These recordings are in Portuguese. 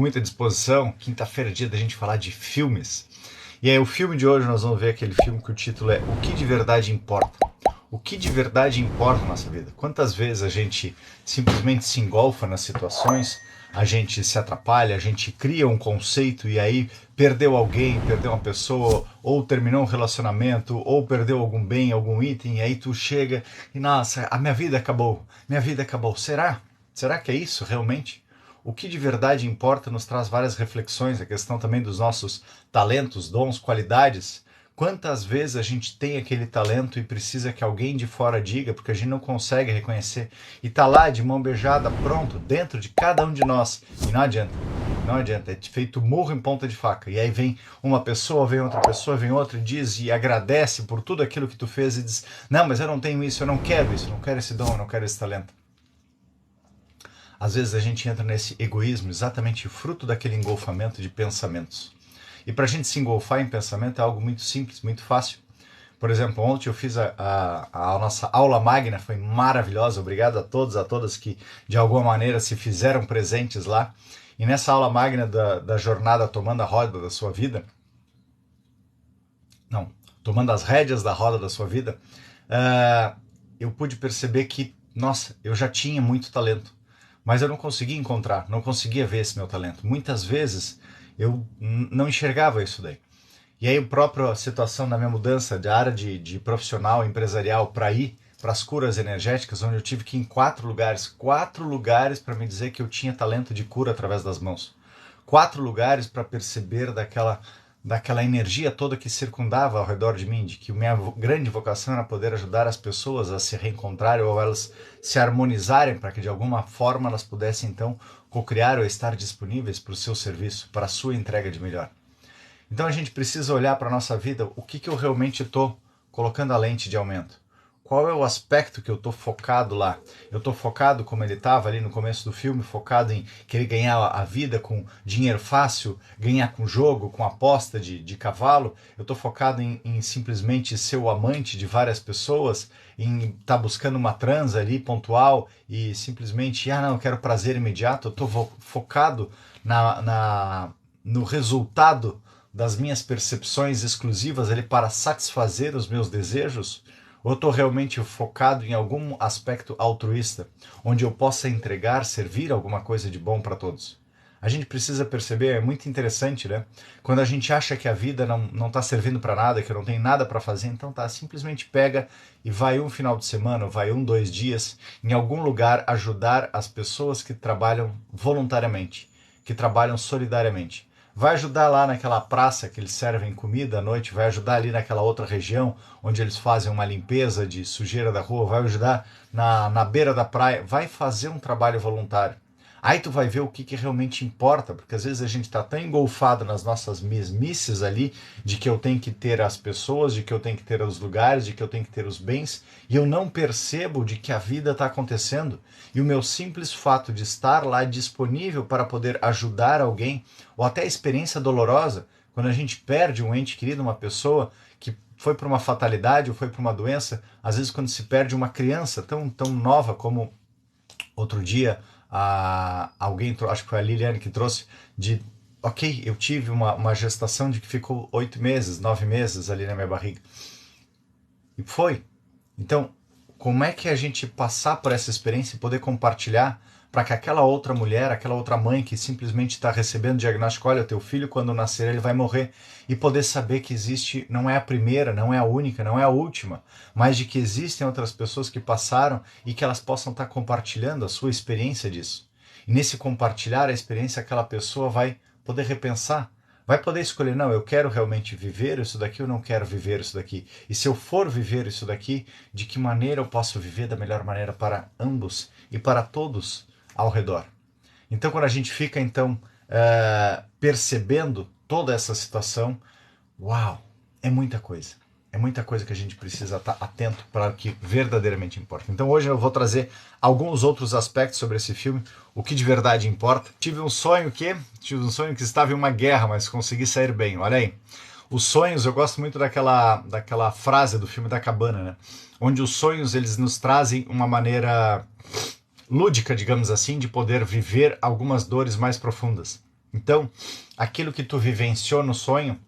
Muita disposição, quinta-feira é dia da gente falar de filmes. E aí o filme de hoje nós vamos ver aquele filme que o título é O que de verdade importa. O que de verdade importa na nossa vida? Quantas vezes a gente simplesmente se engolfa nas situações, a gente se atrapalha, a gente cria um conceito e aí perdeu alguém, perdeu uma pessoa, ou terminou um relacionamento, ou perdeu algum bem, algum item, e aí tu chega e nossa, a minha vida acabou, minha vida acabou. Será? Será que é isso realmente? O que de verdade importa nos traz várias reflexões, a questão também dos nossos talentos, dons, qualidades. Quantas vezes a gente tem aquele talento e precisa que alguém de fora diga, porque a gente não consegue reconhecer, e tá lá de mão beijada, pronto, dentro de cada um de nós, e não adianta. Não adianta, é feito murro em ponta de faca. E aí vem uma pessoa, vem outra pessoa, vem outra e diz e agradece por tudo aquilo que tu fez e diz: não, mas eu não tenho isso, eu não quero isso, não quero esse dom, eu não quero esse talento. Às vezes a gente entra nesse egoísmo exatamente fruto daquele engolfamento de pensamentos. E para a gente se engolfar em pensamento é algo muito simples, muito fácil. Por exemplo, ontem eu fiz a nossa aula magna, foi maravilhosa. Obrigado a todos, a todas que de alguma maneira se fizeram presentes lá. E nessa aula magna da jornada Tomando a Roda da Sua Vida, não, Tomando as Rédeas da Roda da Sua Vida, eu pude perceber que, nossa, eu já tinha muito talento, mas eu não conseguia encontrar, não conseguia ver esse meu talento. Muitas vezes eu não enxergava isso daí. E aí a própria situação da minha mudança de área de profissional, empresarial, para ir para as curas energéticas, onde eu tive que ir em 4 lugares para me dizer que eu tinha talento de cura através das mãos. 4 lugares para perceber daquela energia toda que circundava ao redor de mim, de que minha grande vocação era poder ajudar as pessoas a se reencontrarem ou elas se harmonizarem para que de alguma forma elas pudessem então co-criar ou estar disponíveis para o seu serviço, para a sua entrega de melhor. Então a gente precisa olhar para a nossa vida, o que eu realmente estou colocando a lente de aumento. Qual é o aspecto que eu estou focado lá? Eu estou focado, como ele estava ali no começo do filme, focado em querer ganhar a vida com dinheiro fácil, ganhar com jogo, com aposta de cavalo. Eu estou focado em simplesmente ser o amante de várias pessoas, em estar buscando uma transa ali pontual e simplesmente, não, eu quero prazer imediato. Eu estou focado no resultado das minhas percepções exclusivas ali para satisfazer os meus desejos? Ou eu estou realmente focado em algum aspecto altruísta, onde eu possa entregar, servir alguma coisa de bom para todos? A gente precisa perceber, é muito interessante, né? Quando a gente acha que a vida não está servindo para nada, que eu não tenho nada para fazer, então tá, simplesmente pega e vai um final de semana, vai 2 dias, em algum lugar ajudar as pessoas que trabalham voluntariamente, que trabalham solidariamente. Vai ajudar lá naquela praça que eles servem comida à noite, vai ajudar ali naquela outra região onde eles fazem uma limpeza de sujeira da rua, vai ajudar na beira da praia, vai fazer um trabalho voluntário. Aí tu vai ver o que realmente importa, porque às vezes a gente está tão engolfado nas nossas mesmices ali, de que eu tenho que ter as pessoas, de que eu tenho que ter os lugares, de que eu tenho que ter os bens, e eu não percebo de que a vida está acontecendo. E o meu simples fato de estar lá disponível para poder ajudar alguém, ou até a experiência dolorosa, quando a gente perde um ente querido, uma pessoa que foi por uma fatalidade ou foi por uma doença, às vezes quando se perde uma criança tão nova como outro dia, alguém, acho que foi a Liliane que trouxe, ok, eu tive uma gestação de que ficou 8 meses, 9 meses ali na minha barriga. E foi. Então, como é que a gente passar por essa experiência e poder compartilhar para que aquela outra mulher, aquela outra mãe que simplesmente está recebendo o diagnóstico, olha, teu filho quando nascer ele vai morrer, e poder saber que existe, não é a primeira, não é a única, não é a última, mas de que existem outras pessoas que passaram e que elas possam estar compartilhando a sua experiência disso. E nesse compartilhar a experiência, aquela pessoa vai poder repensar, vai poder escolher, não, eu quero realmente viver isso daqui, eu não quero viver isso daqui. E se eu for viver isso daqui, de que maneira eu posso viver da melhor maneira para ambos e para todos ao redor. Então, quando a gente fica percebendo toda essa situação, uau, é muita coisa. É muita coisa que a gente precisa estar atento para o que verdadeiramente importa. Então hoje eu vou trazer alguns outros aspectos sobre esse filme, o que de verdade importa. Tive um sonho que estava em uma guerra, mas consegui sair bem. Olha aí. Os sonhos, eu gosto muito daquela frase do filme da cabana, né? Onde os sonhos eles nos trazem uma maneira lúdica, digamos assim, de poder viver algumas dores mais profundas. Então, aquilo que tu vivenciou no sonho,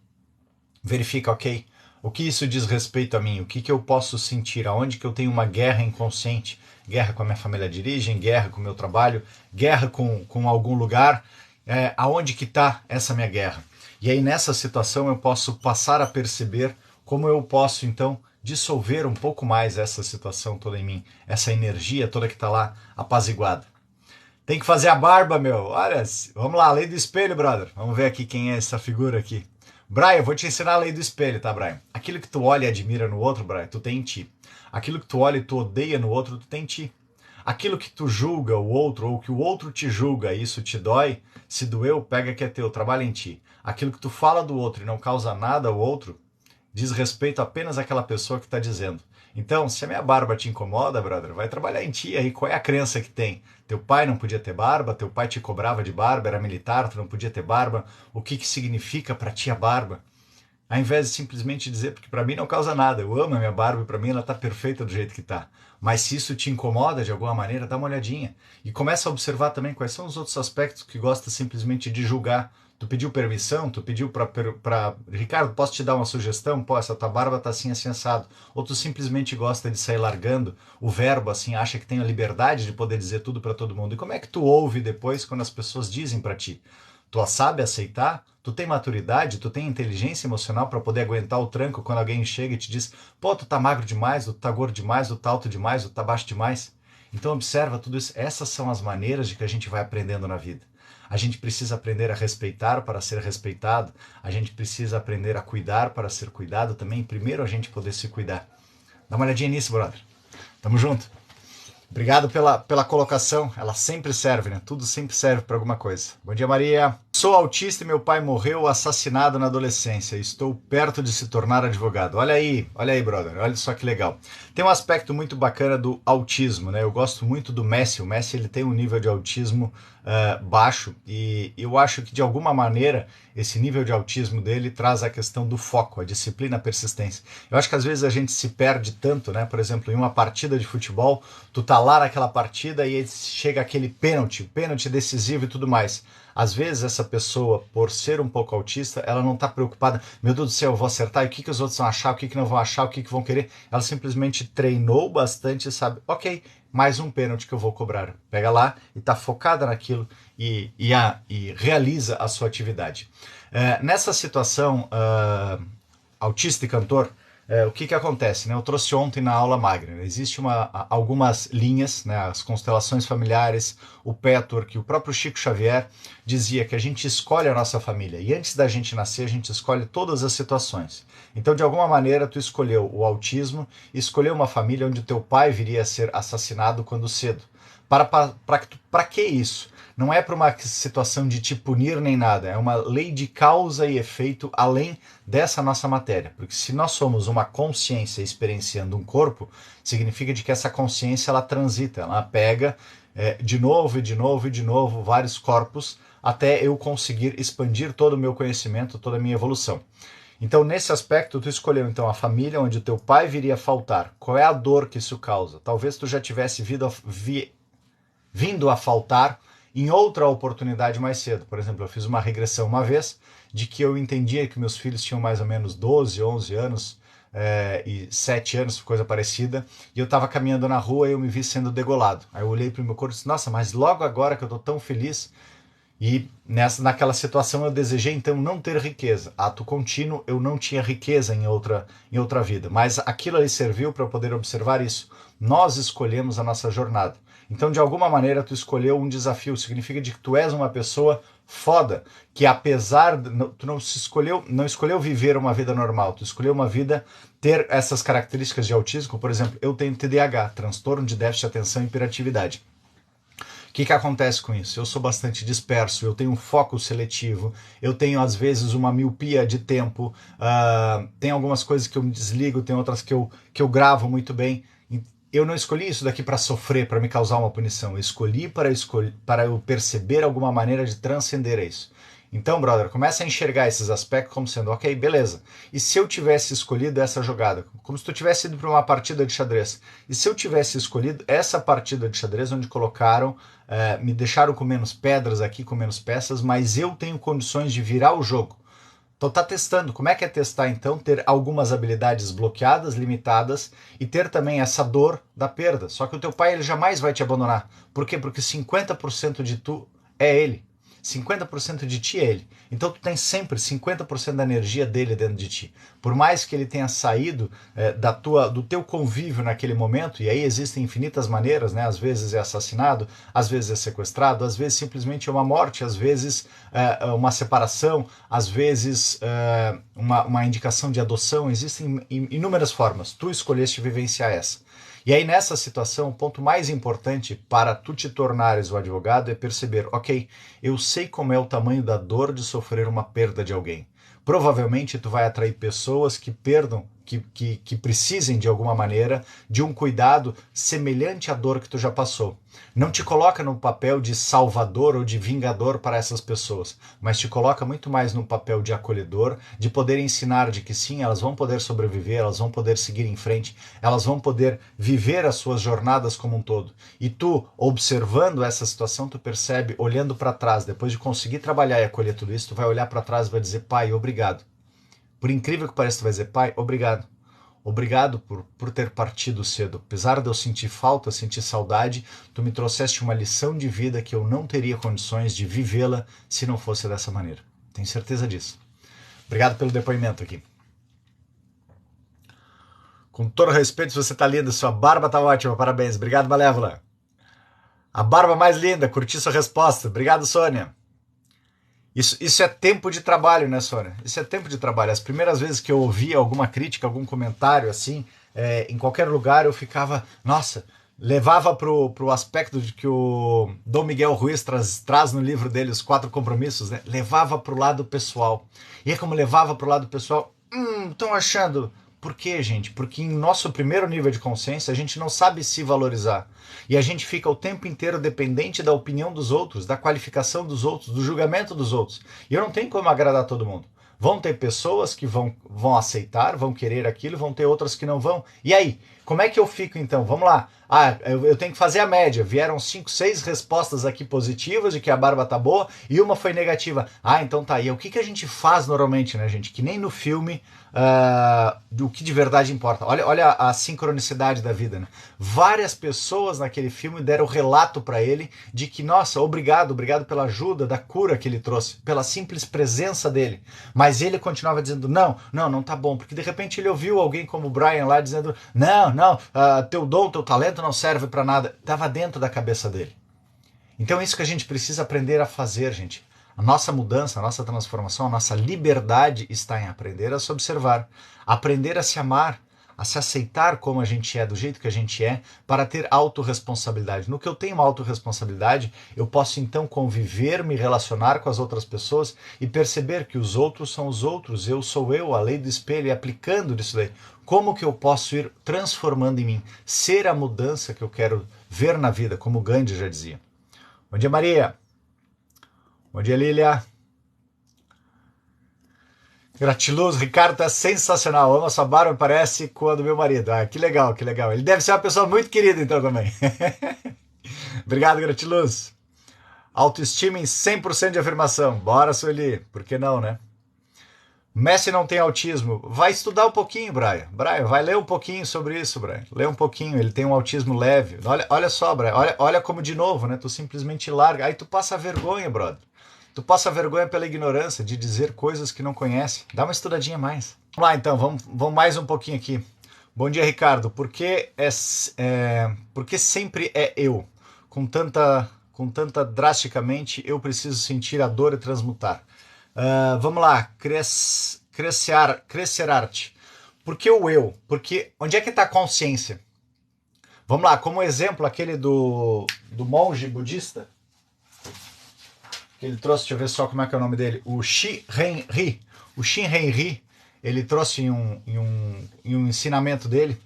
verifica, ok, o que isso diz respeito a mim, o que eu posso sentir, aonde que eu tenho uma guerra inconsciente, guerra com a minha família de origem, guerra com o meu trabalho, guerra com algum lugar, aonde que está essa minha guerra. E aí nessa situação eu posso passar a perceber como eu posso então dissolver um pouco mais essa situação toda em mim, essa energia toda que está lá apaziguada. Tem que fazer a barba, meu. Olha, vamos lá, lei do espelho, brother. Vamos ver aqui quem é essa figura aqui. Brian, eu vou te ensinar a lei do espelho, tá, Brian? Aquilo que tu olha e admira no outro, Brian, tu tem em ti. Aquilo que tu olha e tu odeia no outro, tu tem em ti. Aquilo que tu julga o outro, ou que o outro te julga e isso te dói, se doeu, pega que é teu, trabalha em ti. Aquilo que tu fala do outro e não causa nada ao outro, diz respeito apenas àquela pessoa que está dizendo. Então, se a minha barba te incomoda, brother, vai trabalhar em ti aí. Qual é a crença que tem? Teu pai não podia ter barba, teu pai te cobrava de barba, era militar, tu não podia ter barba. O que significa para ti a barba? Ao invés de simplesmente dizer, porque para mim não causa nada, eu amo a minha barba e para mim ela está perfeita do jeito que está. Mas se isso te incomoda de alguma maneira, dá uma olhadinha. E começa a observar também quais são os outros aspectos que gosta simplesmente de julgar. Tu pediu permissão, tu pediu para Ricardo, posso te dar uma sugestão? Pô, essa tua barba tá assim, assim, assado. Ou tu simplesmente gosta de sair largando o verbo, assim, acha que tem a liberdade de poder dizer tudo para todo mundo. E como é que tu ouve depois quando as pessoas dizem para ti? Tu sabe aceitar? Tu tem maturidade? Tu tem inteligência emocional para poder aguentar o tranco quando alguém chega e te diz, pô, tu tá magro demais, tu tá gordo demais, tu tá alto demais, tu tá baixo demais? Então observa tudo isso. Essas são as maneiras de que a gente vai aprendendo na vida. A gente precisa aprender a respeitar para ser respeitado. A gente precisa aprender a cuidar para ser cuidado também. Primeiro a gente poder se cuidar. Dá uma olhadinha nisso, brother. Tamo junto. Obrigado pela colocação. Ela sempre serve, né? Tudo sempre serve para alguma coisa. Bom dia, Maria. Sou autista e meu pai morreu assassinado na adolescência. Estou perto de se tornar advogado. Olha aí, brother. Olha só que legal. Tem um aspecto muito bacana do autismo, né? Eu gosto muito do Messi. O Messi ele tem um nível de autismo baixo e eu acho que de alguma maneira esse nível de autismo dele traz a questão do foco, a disciplina, a persistência. Eu acho que às vezes a gente se perde tanto, né? Por exemplo, em uma partida de futebol, tu tá lá naquela partida e chega aquele pênalti decisivo e tudo mais. Às vezes essa pessoa, por ser um pouco autista, ela não está preocupada, meu Deus do céu, eu vou acertar, e o que os outros vão achar, o que não vão achar, o que vão querer. Ela simplesmente treinou bastante e sabe, ok, mais um pênalti que eu vou cobrar. Pega lá e está focada naquilo e realiza a sua atividade. Nessa situação, autista e cantor, o que acontece? Né? Eu trouxe ontem na aula magna. Existem algumas linhas, né? As constelações familiares, o patchwork, o próprio Chico Xavier dizia que a gente escolhe a nossa família. E antes da gente nascer, a gente escolhe todas as situações. Então, de alguma maneira, tu escolheu o autismo, escolheu uma família onde teu pai viria a ser assassinado quando cedo. Para que isso? Não é para uma situação de te punir nem nada, é uma lei de causa e efeito além dessa nossa matéria. Porque se nós somos uma consciência experienciando um corpo, significa de que essa consciência ela transita, ela pega de novo e de novo e de novo vários corpos até eu conseguir expandir todo o meu conhecimento, toda a minha evolução. Então, nesse aspecto, tu escolheu então a família onde o teu pai viria a faltar. Qual é a dor que isso causa? Talvez tu já tivesse vindo a faltar em outra oportunidade mais cedo. Por exemplo, eu fiz uma regressão uma vez de que eu entendia que meus filhos tinham mais ou menos 12, 11 anos e 7 anos, coisa parecida, e eu estava caminhando na rua e eu me vi sendo degolado. Aí eu olhei para o meu corpo e disse, nossa, mas logo agora que eu estou tão feliz. E naquela situação eu desejei então não ter riqueza. Ato contínuo, eu não tinha riqueza em outra vida. Mas aquilo ali serviu para eu poder observar isso. Nós escolhemos a nossa jornada. Então, de alguma maneira, tu escolheu um desafio. Significa de que tu és uma pessoa foda, que apesar tu não escolheu viver uma vida normal, tu escolheu uma vida ter essas características de autismo. Por exemplo, eu tenho TDAH, transtorno de déficit de atenção e hiperatividade. O que acontece com isso? Eu sou bastante disperso, eu tenho um foco seletivo, eu tenho às vezes uma miopia de tempo, tem algumas coisas que eu me desligo, tem outras que eu gravo muito bem. Eu não escolhi isso daqui para sofrer, para me causar uma punição. Eu escolhi para eu perceber alguma maneira de transcender isso. Então, brother, começa a enxergar esses aspectos como sendo, ok, beleza. E se eu tivesse escolhido essa jogada? Como se tu tivesse ido para uma partida de xadrez. E se eu tivesse escolhido essa partida de xadrez onde colocaram, me deixaram com menos pedras aqui, com menos peças, mas eu tenho condições de virar o jogo. Então tá testando. Como é que é testar então? Ter algumas habilidades bloqueadas, limitadas e ter também essa dor da perda. Só que o teu pai ele jamais vai te abandonar. Por quê? Porque 50% de tu é ele. 50% de ti é ele. Então tu tem sempre 50% da energia dele dentro de ti. Por mais que ele tenha saído do teu convívio naquele momento, e aí existem infinitas maneiras, né? Às vezes é assassinado, às vezes é sequestrado, às vezes simplesmente é uma morte, às vezes uma separação, às vezes uma indicação de adoção. Existem inúmeras formas. Tu escolheste vivenciar essa. E aí nessa situação, o ponto mais importante para tu te tornares o advogado é perceber, ok, eu sei como é o tamanho da dor de sofrer uma perda de alguém. Provavelmente tu vai atrair pessoas que perdam, que precisem de alguma maneira de um cuidado semelhante à dor que tu já passou. Não te coloca no papel de salvador ou de vingador para essas pessoas, mas te coloca muito mais no papel de acolhedor, de poder ensinar de que sim, elas vão poder sobreviver, elas vão poder seguir em frente, elas vão poder viver as suas jornadas como um todo. E tu, observando essa situação, tu percebe, olhando para trás, depois de conseguir trabalhar e acolher tudo isso, tu vai olhar para trás e vai dizer, pai, obrigado. Por incrível que pareça, tu vai dizer, pai, obrigado. Obrigado por ter partido cedo. Apesar de eu sentir falta, sentir saudade, tu me trouxeste uma lição de vida que eu não teria condições de vivê-la se não fosse dessa maneira. Tenho certeza disso. Obrigado pelo depoimento aqui. Com todo respeito, você tá linda, sua barba tá ótima, parabéns. Obrigado, Malévola. A barba mais linda, curti sua resposta. Obrigado, Sônia. Isso é tempo de trabalho, né, Sônia? Isso é tempo de trabalho. As primeiras vezes que eu ouvia alguma crítica, algum comentário assim, em qualquer lugar, eu ficava, nossa, levava pro aspecto de que o Dom Miguel Ruiz traz no livro dele, Os Quatro Compromissos, né? Levava pro lado pessoal. E é como levava pro lado pessoal, estão achando... Por quê, gente? Porque em nosso primeiro nível de consciência, a gente não sabe se valorizar. E a gente fica o tempo inteiro dependente da opinião dos outros, da qualificação dos outros, do julgamento dos outros. E eu não tenho como agradar todo mundo. Vão ter pessoas que vão aceitar, vão querer aquilo, vão ter outras que não vão. E aí? Como é que eu fico então? Vamos lá. Eu tenho que fazer a média. Vieram 5, 6 respostas aqui positivas de que a barba tá boa e uma foi negativa. Então tá aí. O que a gente faz normalmente, né, gente? Que nem no filme do que de verdade importa. Olha a sincronicidade da vida, né? Várias pessoas naquele filme deram relato para ele de que, nossa, obrigado pela ajuda, da cura que ele trouxe, pela simples presença dele. Mas ele continuava dizendo, não tá bom, porque de repente ele ouviu alguém como o Brian lá dizendo, não, teu dom, teu talento não serve para nada. Estava dentro da cabeça dele. Então é isso que a gente precisa aprender a fazer, gente. A nossa mudança, a nossa transformação, a nossa liberdade está em aprender a se observar, aprender a se amar, a se aceitar como a gente é, do jeito que a gente é, para ter autorresponsabilidade. No que eu tenho uma autorresponsabilidade, eu posso então conviver, me relacionar com as outras pessoas e perceber que os outros são os outros, eu sou eu, a lei do espelho, e aplicando isso daí. Como que eu posso ir transformando em mim, ser a mudança que eu quero ver na vida, como Gandhi já dizia. Bom dia, Maria. Bom dia, Lília. Gratiluz, Ricardo tá sensacional. Amo a sua barba, parece com a do meu marido. Que legal, que legal. Ele deve ser uma pessoa muito querida, então, também. Obrigado, Gratiluz. Autoestima em 100% de afirmação. Bora, Sueli. Por que não, né? Messi não tem autismo. Vai estudar um pouquinho, Brian. Brian, vai ler um pouquinho sobre isso, Brian. Lê um pouquinho. Ele tem um autismo leve. Olha só, Brian. Olha como, de novo, né? Tu simplesmente larga. Aí tu passa vergonha, brother. Tu passa vergonha pela ignorância de dizer coisas que não conhece. Dá uma estudadinha mais. Vamos lá, então. Vamos mais um pouquinho aqui. Bom dia, Ricardo. Por que sempre é eu? Com tanta drasticamente, eu preciso sentir a dor e transmutar. Vamos lá, crescer arte. Por que o eu? Porque onde é que está a consciência? Vamos lá, como exemplo, aquele do monge budista, que ele trouxe, deixa eu ver só como é que é o nome dele, o Shin Henri. O Shin Henri, ele trouxe em um ensinamento dele,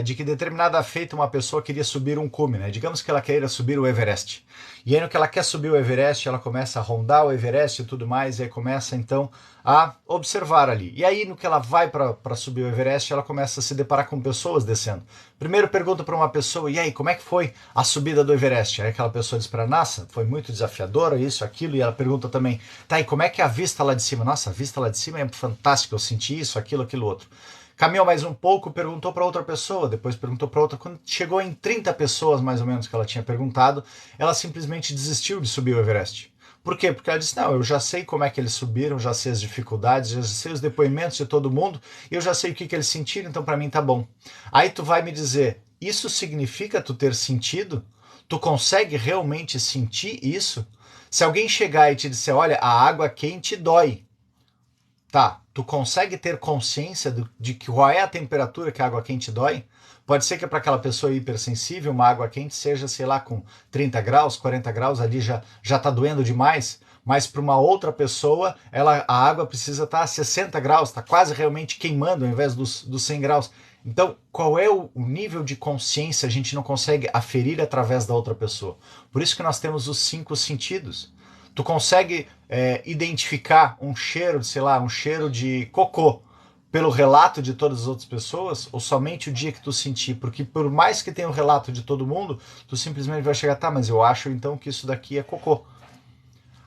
de que determinada feita uma pessoa queria subir um cume, né? Digamos que ela queira subir o Everest. E aí no que ela quer subir o Everest, ela começa a rondar o Everest e tudo mais, e aí começa então a observar ali. E aí no que ela vai para subir o Everest, ela começa a se deparar com pessoas descendo. Primeiro pergunta para uma pessoa, e aí, como é que foi a subida do Everest? Aí aquela pessoa diz para nossa, foi muito desafiadora, isso, aquilo, e ela pergunta também, tá, e como é que é a vista lá de cima? Nossa, a vista lá de cima é fantástica, eu senti isso, aquilo outro. Caminhou mais um pouco, perguntou para outra pessoa, depois perguntou para outra. Quando chegou em 30 pessoas, mais ou menos, que ela tinha perguntado, ela simplesmente desistiu de subir o Everest. Por quê? Porque ela disse, não, eu já sei como é que eles subiram, já sei as dificuldades, já sei os depoimentos de todo mundo, e eu já sei o que eles sentiram, então para mim tá bom. Aí tu vai me dizer, isso significa tu ter sentido? Tu consegue realmente sentir isso? Se alguém chegar e te disser, olha, a água quente dói, tá, tu consegue ter consciência de que qual é a temperatura que a água quente dói? Pode ser que para aquela pessoa hipersensível, uma água quente seja, sei lá, com 30 graus, 40 graus, ali já tá doendo demais, mas para uma outra pessoa, a água precisa estar a 60 graus, está quase realmente queimando ao invés dos 100 graus. Então, qual é o nível de consciência a gente não consegue aferir através da outra pessoa? Por isso que nós temos os 5 sentidos. Tu consegue identificar um cheiro, sei lá, um cheiro de cocô pelo relato de todas as outras pessoas ou somente o dia que tu sentir? Porque por mais que tenha o relato de todo mundo, tu simplesmente vai chegar, tá, mas eu acho então que isso daqui é cocô.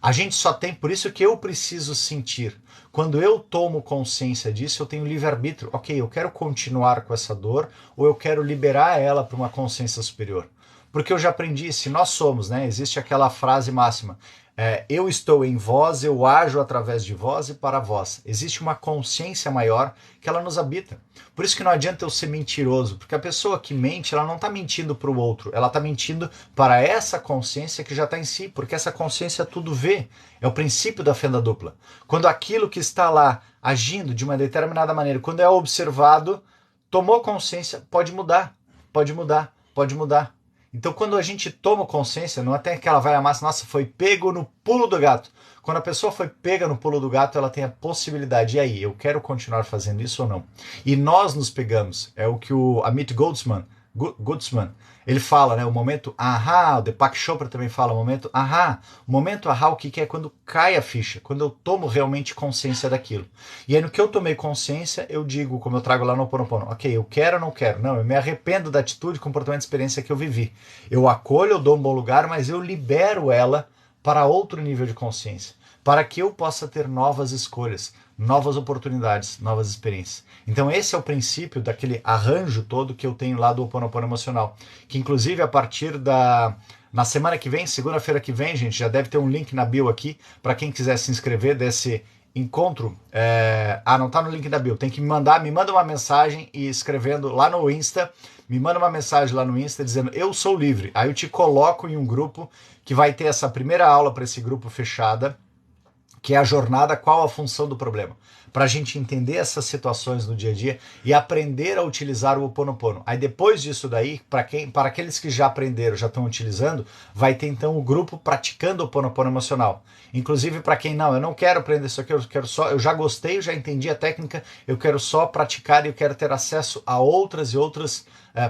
A gente só tem, por isso que eu preciso sentir. Quando eu tomo consciência disso, eu tenho livre-arbítrio. Ok, eu quero continuar com essa dor ou eu quero liberar ela para uma consciência superior. Porque eu já aprendi, se nós somos, né? Existe aquela frase máxima, eu estou em vós, eu ajo através de vós e para vós. Existe uma consciência maior que ela nos habita. Por isso que não adianta eu ser mentiroso, porque a pessoa que mente, ela não está mentindo para o outro, ela está mentindo para essa consciência que já está em si, porque essa consciência tudo vê. É o princípio da fenda dupla. Quando aquilo que está lá agindo de uma determinada maneira, quando é observado, tomou consciência, pode mudar, pode mudar, pode mudar. Então, quando a gente toma consciência, não é até que ela vai amar, nossa, foi pego no pulo do gato. Quando a pessoa foi pega no pulo do gato, ela tem a possibilidade, e aí, eu quero continuar fazendo isso ou não? E nós nos pegamos, é o que o Amit Goldsman, ele fala, né, o momento ahá, o Deepak Chopra também fala, o momento ahá. O momento ahá, o que é? Quando cai a ficha, quando eu tomo realmente consciência daquilo. E aí no que eu tomei consciência, eu digo, como eu trago lá no Ho Oponopono, ok, eu quero ou não quero? Não, eu me arrependo da atitude, comportamento, experiência que eu vivi. Eu acolho, eu dou um bom lugar, mas eu libero ela para outro nível de consciência, para que eu possa ter novas escolhas, novas oportunidades, novas experiências. Então esse é o princípio daquele arranjo todo que eu tenho lá do Ho Oponopono emocional, que inclusive a partir na semana que vem, segunda-feira que vem, gente, já deve ter um link na bio aqui, para quem quiser se inscrever desse encontro. Não tá no link da bio, tem que me manda uma mensagem e escrevendo lá no Insta, me manda uma mensagem lá no Insta dizendo eu sou livre, aí eu te coloco em um grupo que vai ter essa primeira aula para esse grupo fechada, que é a jornada, qual a função do problema, para a gente entender essas situações no dia a dia e aprender a utilizar o Ho Oponopono. Aí depois disso daí, para aqueles que já aprenderam, já estão utilizando, vai ter então o grupo praticando o Ho Oponopono emocional. Inclusive para quem não, eu não quero aprender isso aqui, eu já gostei, eu já entendi a técnica, eu quero só praticar e eu quero ter acesso a outras e outras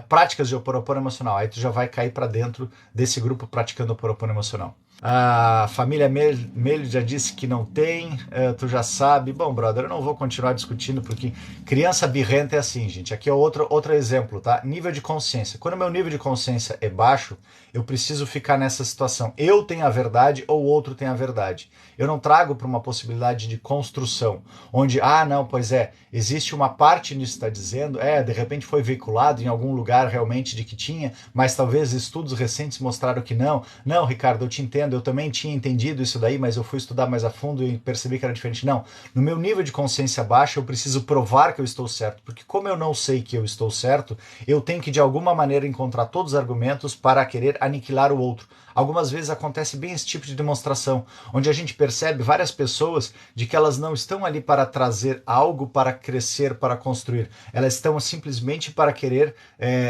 práticas de Ho Oponopono emocional. Aí tu já vai cair para dentro desse grupo praticando o Ho Oponopono emocional. A família Melho já disse que não tem, tu já sabe. Bom, brother, eu não vou continuar discutindo porque criança birrenta é assim, gente. Aqui é outro exemplo, tá? Nível de consciência. Quando o meu nível de consciência é baixo, eu preciso ficar nessa situação. Eu tenho a verdade ou o outro tem a verdade. Eu não trago para uma possibilidade de construção, onde, não, pois existe uma parte nisso que está dizendo, de repente foi veiculado em algum lugar realmente de que tinha, mas talvez estudos recentes mostraram que não. Não, Ricardo, eu te entendo, eu também tinha entendido isso daí, mas eu fui estudar mais a fundo e percebi que era diferente. Não, no meu nível de consciência baixa, eu preciso provar que eu estou certo, porque como eu não sei que eu estou certo, eu tenho que de alguma maneira encontrar todos os argumentos para querer aniquilar o outro. Algumas vezes acontece bem esse tipo de demonstração, onde a gente percebe várias pessoas de que elas não estão ali para trazer algo para crescer, para construir. Elas estão simplesmente para querer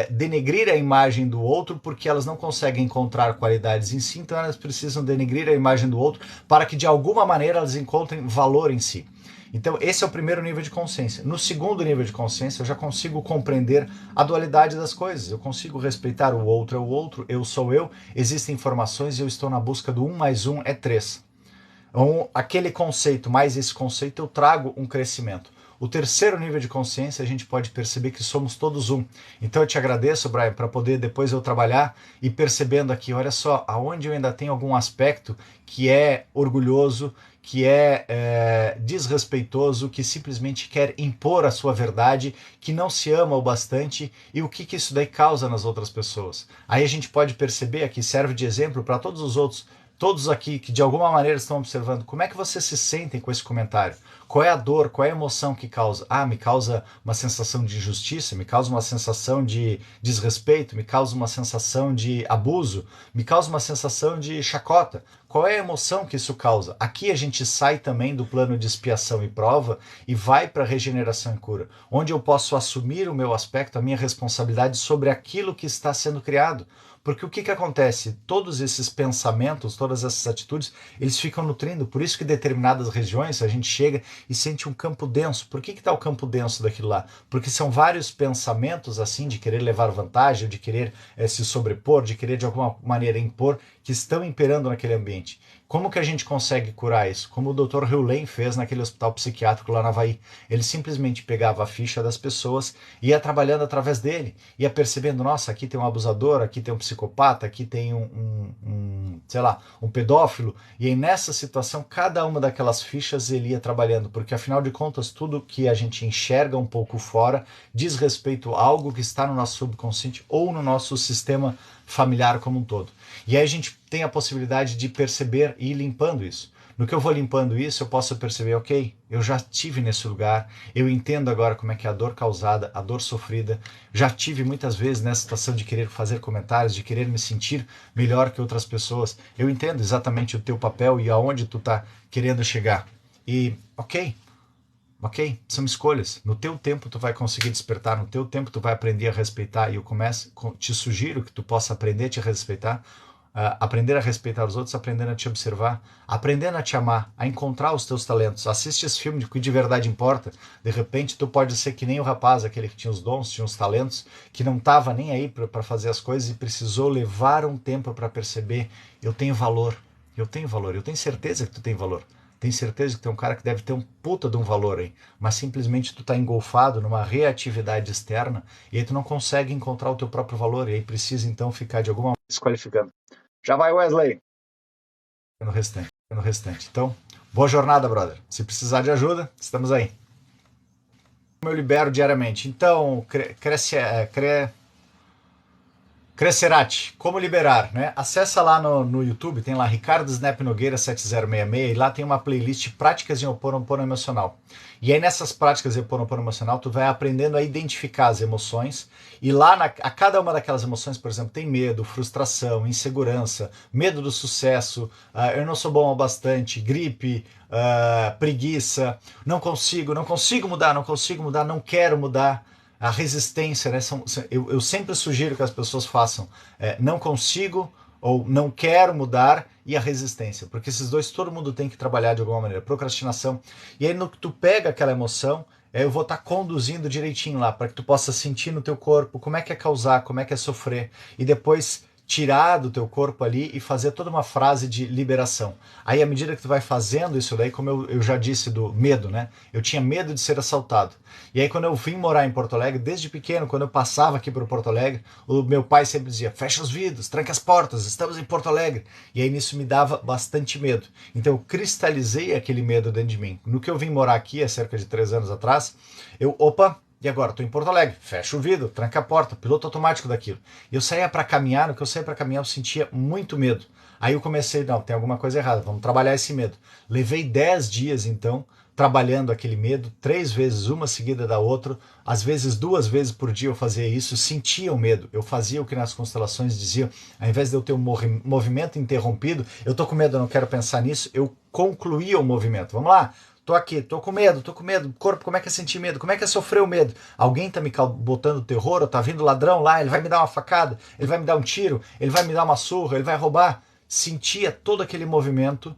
denegrir a imagem do outro, porque elas não conseguem encontrar qualidades em si, então elas precisam denegrir a imagem do outro para que de alguma maneira elas encontrem valor em si. Então esse é o primeiro nível de consciência. No segundo nível de consciência eu já consigo compreender a dualidade das coisas, eu consigo respeitar o outro é o outro, eu sou eu, existem informações e eu estou na busca do 1 mais 1 é 3. Então, aquele conceito mais esse conceito eu trago um crescimento. O terceiro nível de consciência, a gente pode perceber que somos todos um. Então eu te agradeço, Brian, para poder depois eu trabalhar e percebendo aqui, olha só, aonde eu ainda tenho algum aspecto que é orgulhoso, que é desrespeitoso, que simplesmente quer impor a sua verdade, que não se ama o bastante e o que isso daí causa nas outras pessoas. Aí a gente pode perceber aqui, serve de exemplo para todos os outros, todos aqui que de alguma maneira estão observando, como é que vocês se sentem com esse comentário? Qual é a dor, qual é a emoção que causa? Ah, me causa uma sensação de injustiça, me causa uma sensação de desrespeito, me causa uma sensação de abuso, me causa uma sensação de chacota. Qual é a emoção que isso causa? Aqui a gente sai também do plano de expiação e prova e vai para a regeneração e cura, onde eu posso assumir o meu aspecto, a minha responsabilidade sobre aquilo que está sendo criado. Porque o que acontece? Todos esses pensamentos, todas essas atitudes, eles ficam nutrindo. Por isso que em determinadas regiões a gente chega e sente um campo denso. Por que está o campo denso daquilo lá? Porque são vários pensamentos assim de querer levar vantagem, de querer se sobrepor, de querer de alguma maneira impor, que estão imperando naquele ambiente. Como que a gente consegue curar isso? Como o Dr. Hewlett fez naquele hospital psiquiátrico lá na Havaí. Ele simplesmente pegava a ficha das pessoas e ia trabalhando através dele. Ia percebendo, nossa, aqui tem um abusador, aqui tem um psicopata, aqui tem sei lá, um pedófilo. E aí nessa situação, cada uma daquelas fichas ele ia trabalhando. Porque afinal de contas, tudo que a gente enxerga um pouco fora diz respeito a algo que está no nosso subconsciente ou no nosso sistema familiar como um todo. E aí a gente tem a possibilidade de perceber e ir limpando isso. No que eu vou limpando isso, eu posso perceber, ok, eu já estive nesse lugar, eu entendo agora como é que é a dor causada, a dor sofrida, já tive muitas vezes nessa situação de querer fazer comentários, de querer me sentir melhor que outras pessoas. Eu entendo exatamente o teu papel e aonde tu está querendo chegar. E, ok, são escolhas. No teu tempo tu vai conseguir despertar, no teu tempo tu vai aprender a respeitar, e eu te sugiro que tu possa aprender a te respeitar, aprender a respeitar os outros, aprendendo a te observar, aprendendo a te amar, a encontrar os teus talentos. Assiste esse filme de que de verdade importa. De repente tu pode ser que nem o rapaz, aquele que tinha os dons, tinha os talentos, que não estava nem aí para fazer as coisas e precisou levar um tempo para perceber, eu tenho valor, eu tenho certeza que tu tem valor. Tem certeza que tem um cara que deve ter um puta de um valor aí, mas simplesmente tu tá engolfado numa reatividade externa e aí tu não consegue encontrar o teu próprio valor e aí precisa então ficar de alguma maneira desqualificando. Já vai, Wesley! No restante. Então, boa jornada, brother. Se precisar de ajuda, estamos aí. Como eu libero diariamente? Então, Crescerati, como liberar, né? Acessa lá no YouTube, tem lá Ricardo Snap Nogueira 7066 e lá tem uma playlist Práticas de Ho'oponopono Emocional. E aí nessas práticas de Ho'oponopono Emocional, tu vai aprendendo a identificar as emoções e lá a cada uma daquelas emoções, por exemplo, tem medo, frustração, insegurança, medo do sucesso, eu não sou bom o bastante, gripe, preguiça, não consigo mudar, não quero mudar. A resistência, né? Eu sempre sugiro que as pessoas façam não consigo ou não quero mudar e a resistência, porque esses dois todo mundo tem que trabalhar de alguma maneira. Procrastinação. E aí no que tu pega aquela emoção, eu vou estar conduzindo direitinho lá para que tu possa sentir no teu corpo como é que é causar, como é que é sofrer e depois tirar do teu corpo ali e fazer toda uma frase de liberação. Aí à medida que tu vai fazendo isso daí, como eu já disse do medo, né? Eu tinha medo de ser assaltado. E aí quando eu vim morar em Porto Alegre, desde pequeno, quando eu passava aqui por Porto Alegre, o meu pai sempre dizia, fecha os vidros, tranca as portas, estamos em Porto Alegre. E aí nisso me dava bastante medo. Então eu cristalizei aquele medo dentro de mim. No que eu vim morar aqui, há cerca de 3 anos atrás, e agora? Estou em Porto Alegre. Fecha o vidro, tranca a porta, piloto automático daquilo. Eu saía para caminhar, no que eu saía para caminhar eu sentia muito medo. Aí eu comecei, não, tem alguma coisa errada, vamos trabalhar esse medo. Levei 10 dias então, trabalhando aquele medo, 3 vezes, uma seguida da outra, às vezes 2 vezes por dia eu fazia isso, sentia o medo. Eu fazia o que nas constelações diziam, ao invés de eu ter um movimento interrompido, eu tô com medo, eu não quero pensar nisso, eu concluía o movimento. Vamos lá? Tô aqui, tô com medo. Corpo, como é que é sentir medo? Como é que é sofrer o medo? Alguém tá me botando terror, ou tá vindo ladrão lá, ele vai me dar uma facada, ele vai me dar um tiro, ele vai me dar uma surra, ele vai roubar. Sentia todo aquele movimento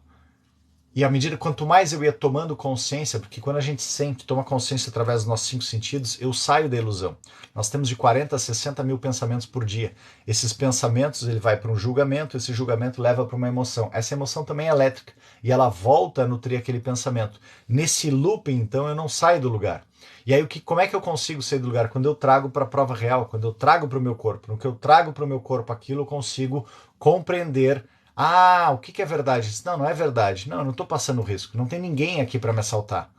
E à medida, quanto mais eu ia tomando consciência, porque quando a gente sente, toma consciência através dos nossos 5 sentidos, eu saio da ilusão. Nós temos de 40 a 60 mil pensamentos por dia. Esses pensamentos, ele vai para um julgamento, esse julgamento leva para uma emoção. Essa emoção também é elétrica, e ela volta a nutrir aquele pensamento. Nesse looping, então, eu não saio do lugar. E aí, como é que eu consigo sair do lugar? Quando eu trago para a prova real, quando eu trago para o meu corpo. No que eu trago para o meu corpo aquilo, eu consigo compreender. Ah, o que é verdade? Não, não é verdade. Não, eu não estou passando risco. Não tem ninguém aqui para me assaltar.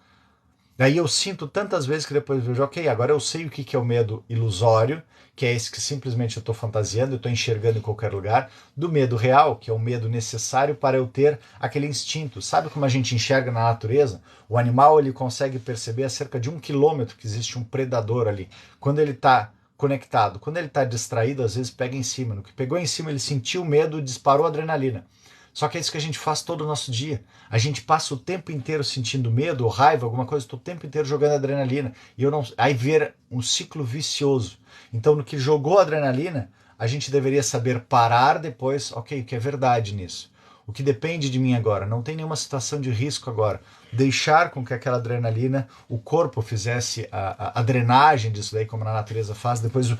Daí eu sinto tantas vezes que depois eu vejo, ok, agora eu sei o que é o medo ilusório, que é esse que simplesmente eu estou fantasiando, eu estou enxergando em qualquer lugar, do medo real, que é o medo necessário para eu ter aquele instinto. Sabe como a gente enxerga na natureza? O animal ele consegue perceber a cerca de 1 quilômetro que existe um predador ali. Quando ele está conectado, quando ele está distraído, às vezes pega em cima. No que pegou em cima, ele sentiu medo, disparou adrenalina. Só que é isso que a gente faz todo o nosso dia. A gente passa o tempo inteiro sentindo medo ou raiva, alguma coisa, estou o tempo inteiro jogando adrenalina. E eu não. Aí vira um ciclo vicioso. Então, no que jogou adrenalina, a gente deveria saber parar depois, ok, o que é verdade nisso? O que depende de mim agora? Não tem nenhuma situação de risco agora. Deixar com que aquela adrenalina, o corpo fizesse a drenagem disso daí, como na natureza faz, depois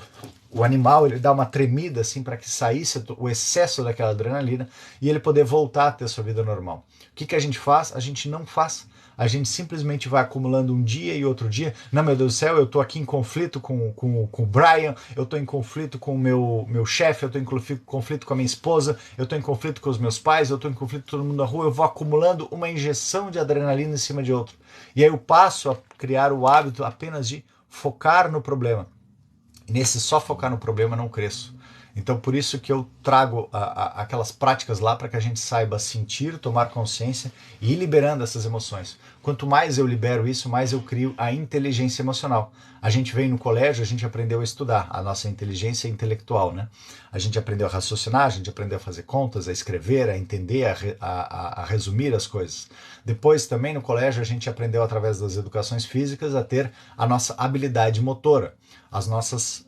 o animal ele dá uma tremida assim para que saísse o excesso daquela adrenalina e ele poder voltar a ter sua vida normal. O que a gente faz? A gente não faz. A gente simplesmente vai acumulando um dia e outro dia. Não, meu Deus do céu, eu estou aqui em conflito com o Brian, eu estou em conflito com o meu chefe, eu estou em conflito com a minha esposa, eu estou em conflito com os meus pais, eu estou em conflito com todo mundo na rua, eu vou acumulando uma injeção de adrenalina em cima de outro. E aí eu passo a criar o hábito apenas de focar no problema. Nesse só focar no problema não cresço. Então por isso que eu trago aquelas práticas lá para que a gente saiba sentir, tomar consciência e ir liberando essas emoções. Quanto mais eu libero isso, mais eu crio a inteligência emocional. A gente veio no colégio, a gente aprendeu a estudar a nossa inteligência intelectual, né? A gente aprendeu a raciocinar, a gente aprendeu a fazer contas, a escrever, a entender, a resumir as coisas. Depois também no colégio a gente aprendeu através das educações físicas a ter a nossa habilidade motora,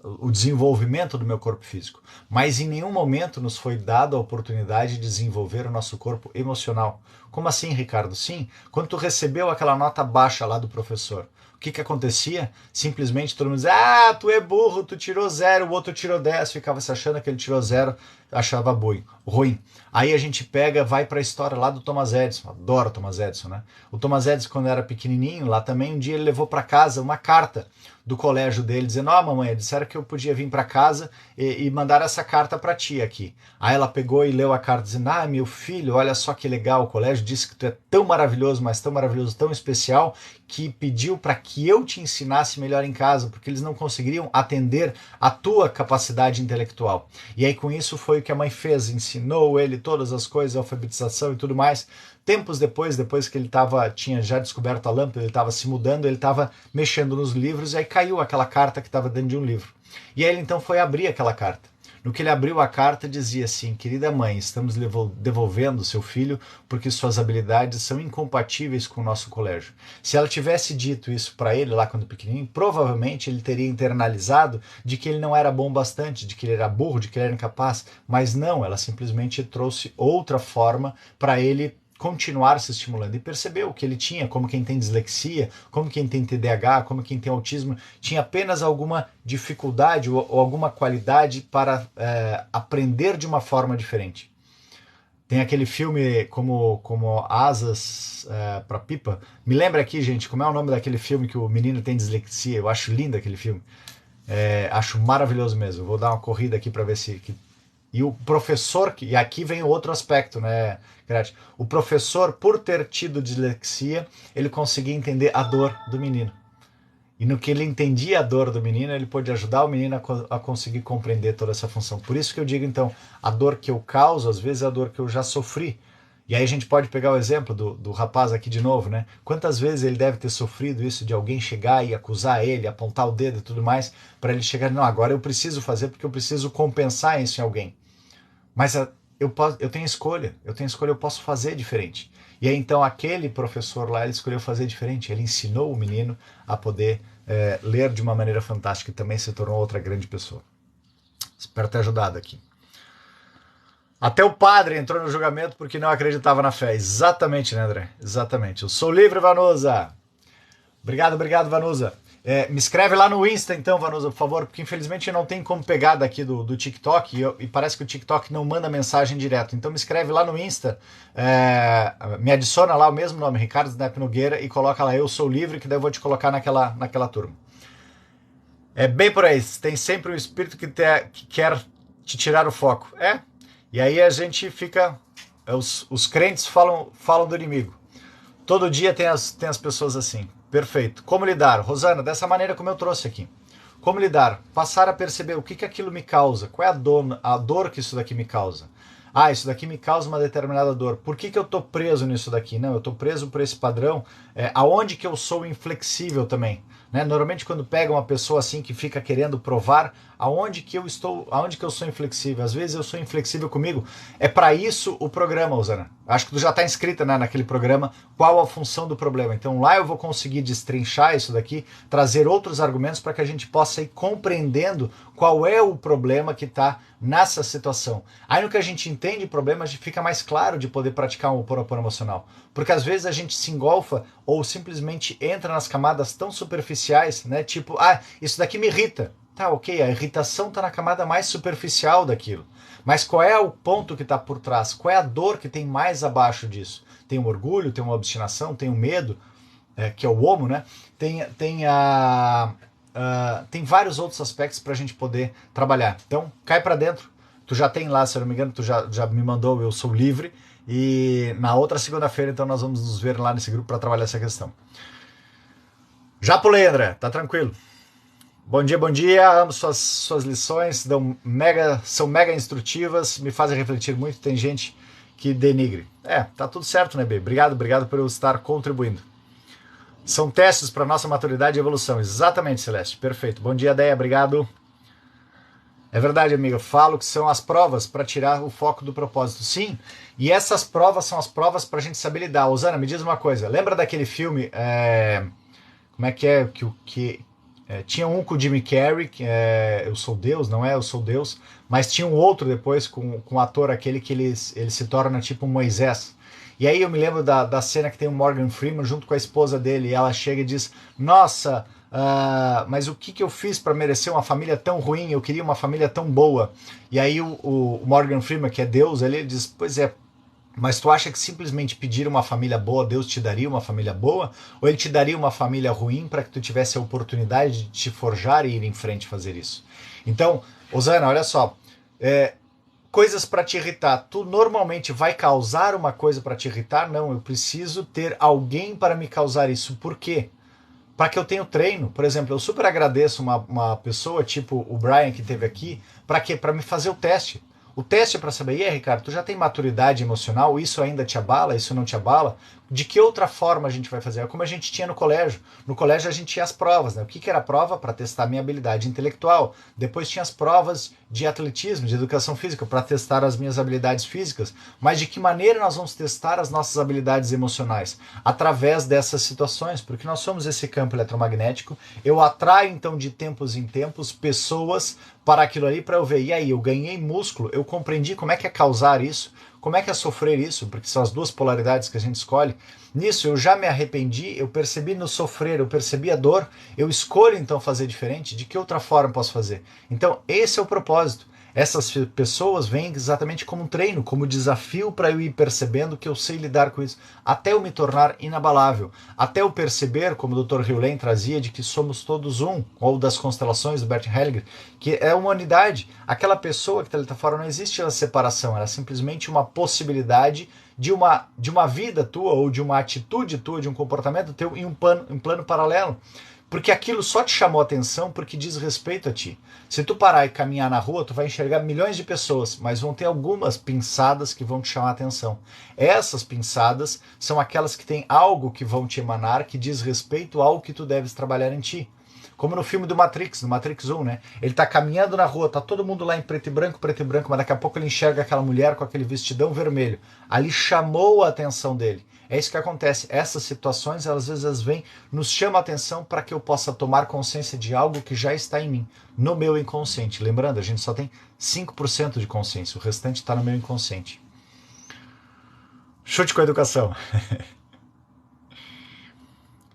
o desenvolvimento do meu corpo físico. Mas em nenhum momento nos foi dada a oportunidade de desenvolver o nosso corpo emocional. Como assim, Ricardo? Sim, quando tu recebeu aquela nota baixa lá do professor, o que acontecia? Simplesmente todo mundo dizia, ah, tu é burro, tu tirou 0, o outro tirou 10, ficava se achando que ele tirou 0, achava ruim. Aí a gente vai para a história lá do Thomas Edison, adoro Thomas Edison, né? O Thomas Edison, quando era pequenininho, lá também, um dia ele levou para casa uma carta do colégio dele, dizendo, mamãe, disseram que eu podia vir para casa e mandar essa carta para ti aqui. Aí ela pegou e leu a carta dizendo, meu filho, olha só que legal, o colégio disse que tu é tão maravilhoso, mas tão maravilhoso, tão especial, que pediu para que eu te ensinasse melhor em casa, porque eles não conseguiriam atender a tua capacidade intelectual. E aí com isso foi o que a mãe fez, ensinou ele todas as coisas, alfabetização e tudo mais. Tempos depois que ele tinha já descoberto a lâmpada, ele estava se mudando, ele estava mexendo nos livros e aí caiu aquela carta que estava dentro de um livro. E aí ele então foi abrir aquela carta. No que ele abriu a carta dizia assim, querida mãe, estamos devolvendo seu filho porque suas habilidades são incompatíveis com o nosso colégio. Se ela tivesse dito isso para ele lá quando pequenininho, provavelmente ele teria internalizado de que ele não era bom bastante, de que ele era burro, de que ele era incapaz, mas não, ela simplesmente trouxe outra forma para ele continuar se estimulando e percebeu que ele tinha, como quem tem dislexia, como quem tem TDAH, como quem tem autismo, tinha apenas alguma dificuldade ou alguma qualidade para aprender de uma forma diferente. Tem aquele filme como Asas para Pipa. Me lembra aqui, gente, como é o nome daquele filme que o menino tem dislexia? Eu acho lindo aquele filme. Acho maravilhoso mesmo. Vou dar uma corrida aqui para ver se... E o professor, e aqui vem o outro aspecto, né, Gretchen? O professor, por ter tido dislexia, ele conseguia entender a dor do menino. E no que ele entendia a dor do menino, ele pôde ajudar o menino a conseguir compreender toda essa função. Por isso que eu digo, então, a dor que eu causo, às vezes, é a dor que eu já sofri. E aí a gente pode pegar o exemplo do rapaz aqui de novo, né? Quantas vezes ele deve ter sofrido isso de alguém chegar e acusar ele, apontar o dedo e tudo mais, para ele chegar, não, agora eu preciso fazer porque eu preciso compensar isso em alguém. Mas eu tenho escolha, eu posso fazer diferente. E aí então aquele professor lá, ele escolheu fazer diferente, ele ensinou o menino a poder ler de uma maneira fantástica e também se tornou outra grande pessoa. Espero ter ajudado aqui. Até o padre entrou no julgamento porque não acreditava na fé. Exatamente, né, André? Exatamente. Eu sou livre, Vanusa. Obrigado, obrigado, Vanusa. Me escreve lá no Insta, então, Vanusa, por favor, porque infelizmente não tem como pegar daqui do TikTok e parece que o TikTok não manda mensagem direto. Então me escreve lá no Insta, me adiciona lá o mesmo nome, Ricardo Snap Nogueira, e coloca lá, eu sou livre, que daí eu vou te colocar naquela turma. É bem por aí, tem sempre um espírito que quer te tirar o foco. E aí a gente fica, os crentes falam do inimigo. Todo dia tem as pessoas assim. Perfeito. Como lidar? Rosana, dessa maneira como eu trouxe aqui. Como lidar? Passar a perceber o que aquilo me causa. Qual é a dor que isso daqui me causa? Isso daqui me causa uma determinada dor. Por que eu estou preso nisso daqui? Não, eu estou preso por esse padrão. Aonde que eu sou inflexível também? Né? Normalmente quando pega uma pessoa assim que fica querendo provar aonde que eu sou inflexível. Às vezes eu sou inflexível comigo. É para isso o programa, Rosana. Acho que tu já está inscrita, né, naquele programa, qual a função do problema. Então lá eu vou conseguir destrinchar isso daqui, trazer outros argumentos para que a gente possa ir compreendendo qual é o problema que está nessa situação. Aí no que a gente entende o problema, a gente fica mais claro de poder praticar um Ho'oponopono emocional. Porque às vezes a gente se engolfa ou simplesmente entra nas camadas tão superficiais, né? Tipo, isso daqui me irrita. Tá, ok, a irritação está na camada mais superficial daquilo. Mas qual é o ponto que está por trás? Qual é a dor que tem mais abaixo disso? Tem o orgulho, tem uma obstinação, tem o medo, que é o homo, né? Tem vários outros aspectos para a gente poder trabalhar. Então, cai para dentro. Tu já tem lá, se eu não me engano, tu já me mandou, eu sou livre. E na outra segunda-feira, então, nós vamos nos ver lá nesse grupo para trabalhar essa questão. Já pulei, André, tá tranquilo. Bom dia, amo suas lições, são mega instrutivas, me fazem refletir muito, tem gente que denigre. Tá tudo certo, né, B? Obrigado por eu estar contribuindo. São testes para nossa maturidade e evolução. Exatamente, Celeste, perfeito. Bom dia, Deia, obrigado. É verdade, amiga, eu falo que são as provas para tirar o foco do propósito. Sim, e essas provas são as provas para a gente saber lidar. Osana, me diz uma coisa, lembra daquele filme, como é que é, tinha um com o Jimmy Carrey, que Eu Sou Deus, não é Eu Sou Deus, mas tinha um outro depois com o ator aquele que ele se torna tipo um Moisés. E aí eu me lembro da cena que tem o Morgan Freeman junto com a esposa dele, e ela chega e diz, nossa, mas o que eu fiz para merecer uma família tão ruim? Eu queria uma família tão boa. E aí o Morgan Freeman, que é Deus, ele diz, pois é, mas tu acha que simplesmente pedir uma família boa, Deus te daria uma família boa? Ou ele te daria uma família ruim para que tu tivesse a oportunidade de te forjar e ir em frente fazer isso? Então, Osana, olha só, coisas para te irritar. Tu normalmente vai causar uma coisa para te irritar? Não, eu preciso ter alguém para me causar isso. Por quê? Para que eu tenha treino. Por exemplo, eu super agradeço uma pessoa, tipo o Brian que teve aqui, para quê? Para me fazer o teste. O teste é para saber, e aí, Ricardo, tu já tem maturidade emocional? Isso ainda te abala? Isso não te abala? De que outra forma a gente vai fazer? É como a gente tinha no colégio. No colégio a gente tinha as provas, né? O que era a prova? Para testar a minha habilidade intelectual. Depois tinha as provas de atletismo, de educação física, para testar as minhas habilidades físicas. Mas de que maneira nós vamos testar as nossas habilidades emocionais? Através dessas situações, porque nós somos esse campo eletromagnético. Eu atraio, então, de tempos em tempos, pessoas para aquilo ali, para eu ver, e aí, eu ganhei músculo, eu compreendi como é que é causar isso, como é que é sofrer isso, porque são as duas polaridades que a gente escolhe. Nisso eu já me arrependi, eu percebi no sofrer, eu percebi a dor, eu escolho então fazer diferente. De que outra forma posso fazer? Então esse é o propósito. Essas pessoas vêm exatamente como um treino, como desafio para eu ir percebendo que eu sei lidar com isso, até eu me tornar inabalável, até eu perceber, como o Dr. Hewlett trazia, de que somos todos um, ou das constelações do Bert Hellinger, que é uma unidade. Aquela pessoa que está ali fora, não existe a separação, ela é simplesmente uma possibilidade de uma vida tua, ou de uma atitude tua, de um comportamento teu em um plano paralelo. Porque aquilo só te chamou a atenção porque diz respeito a ti. Se tu parar e caminhar na rua, tu vai enxergar milhões de pessoas, mas vão ter algumas pinçadas que vão te chamar a atenção. Essas pinçadas são aquelas que têm algo que vão te emanar, que diz respeito ao que tu deves trabalhar em ti. Como no filme do Matrix, no Matrix 1, né? Ele tá caminhando na rua, tá todo mundo lá em preto e branco, mas daqui a pouco ele enxerga aquela mulher com aquele vestidão vermelho. Ali chamou a atenção dele. É isso que acontece. Essas situações, às vezes, vêm, nos chamam a atenção para que eu possa tomar consciência de algo que já está em mim, no meu inconsciente. Lembrando, a gente só tem 5% de consciência, o restante está no meu inconsciente. Chute com a educação.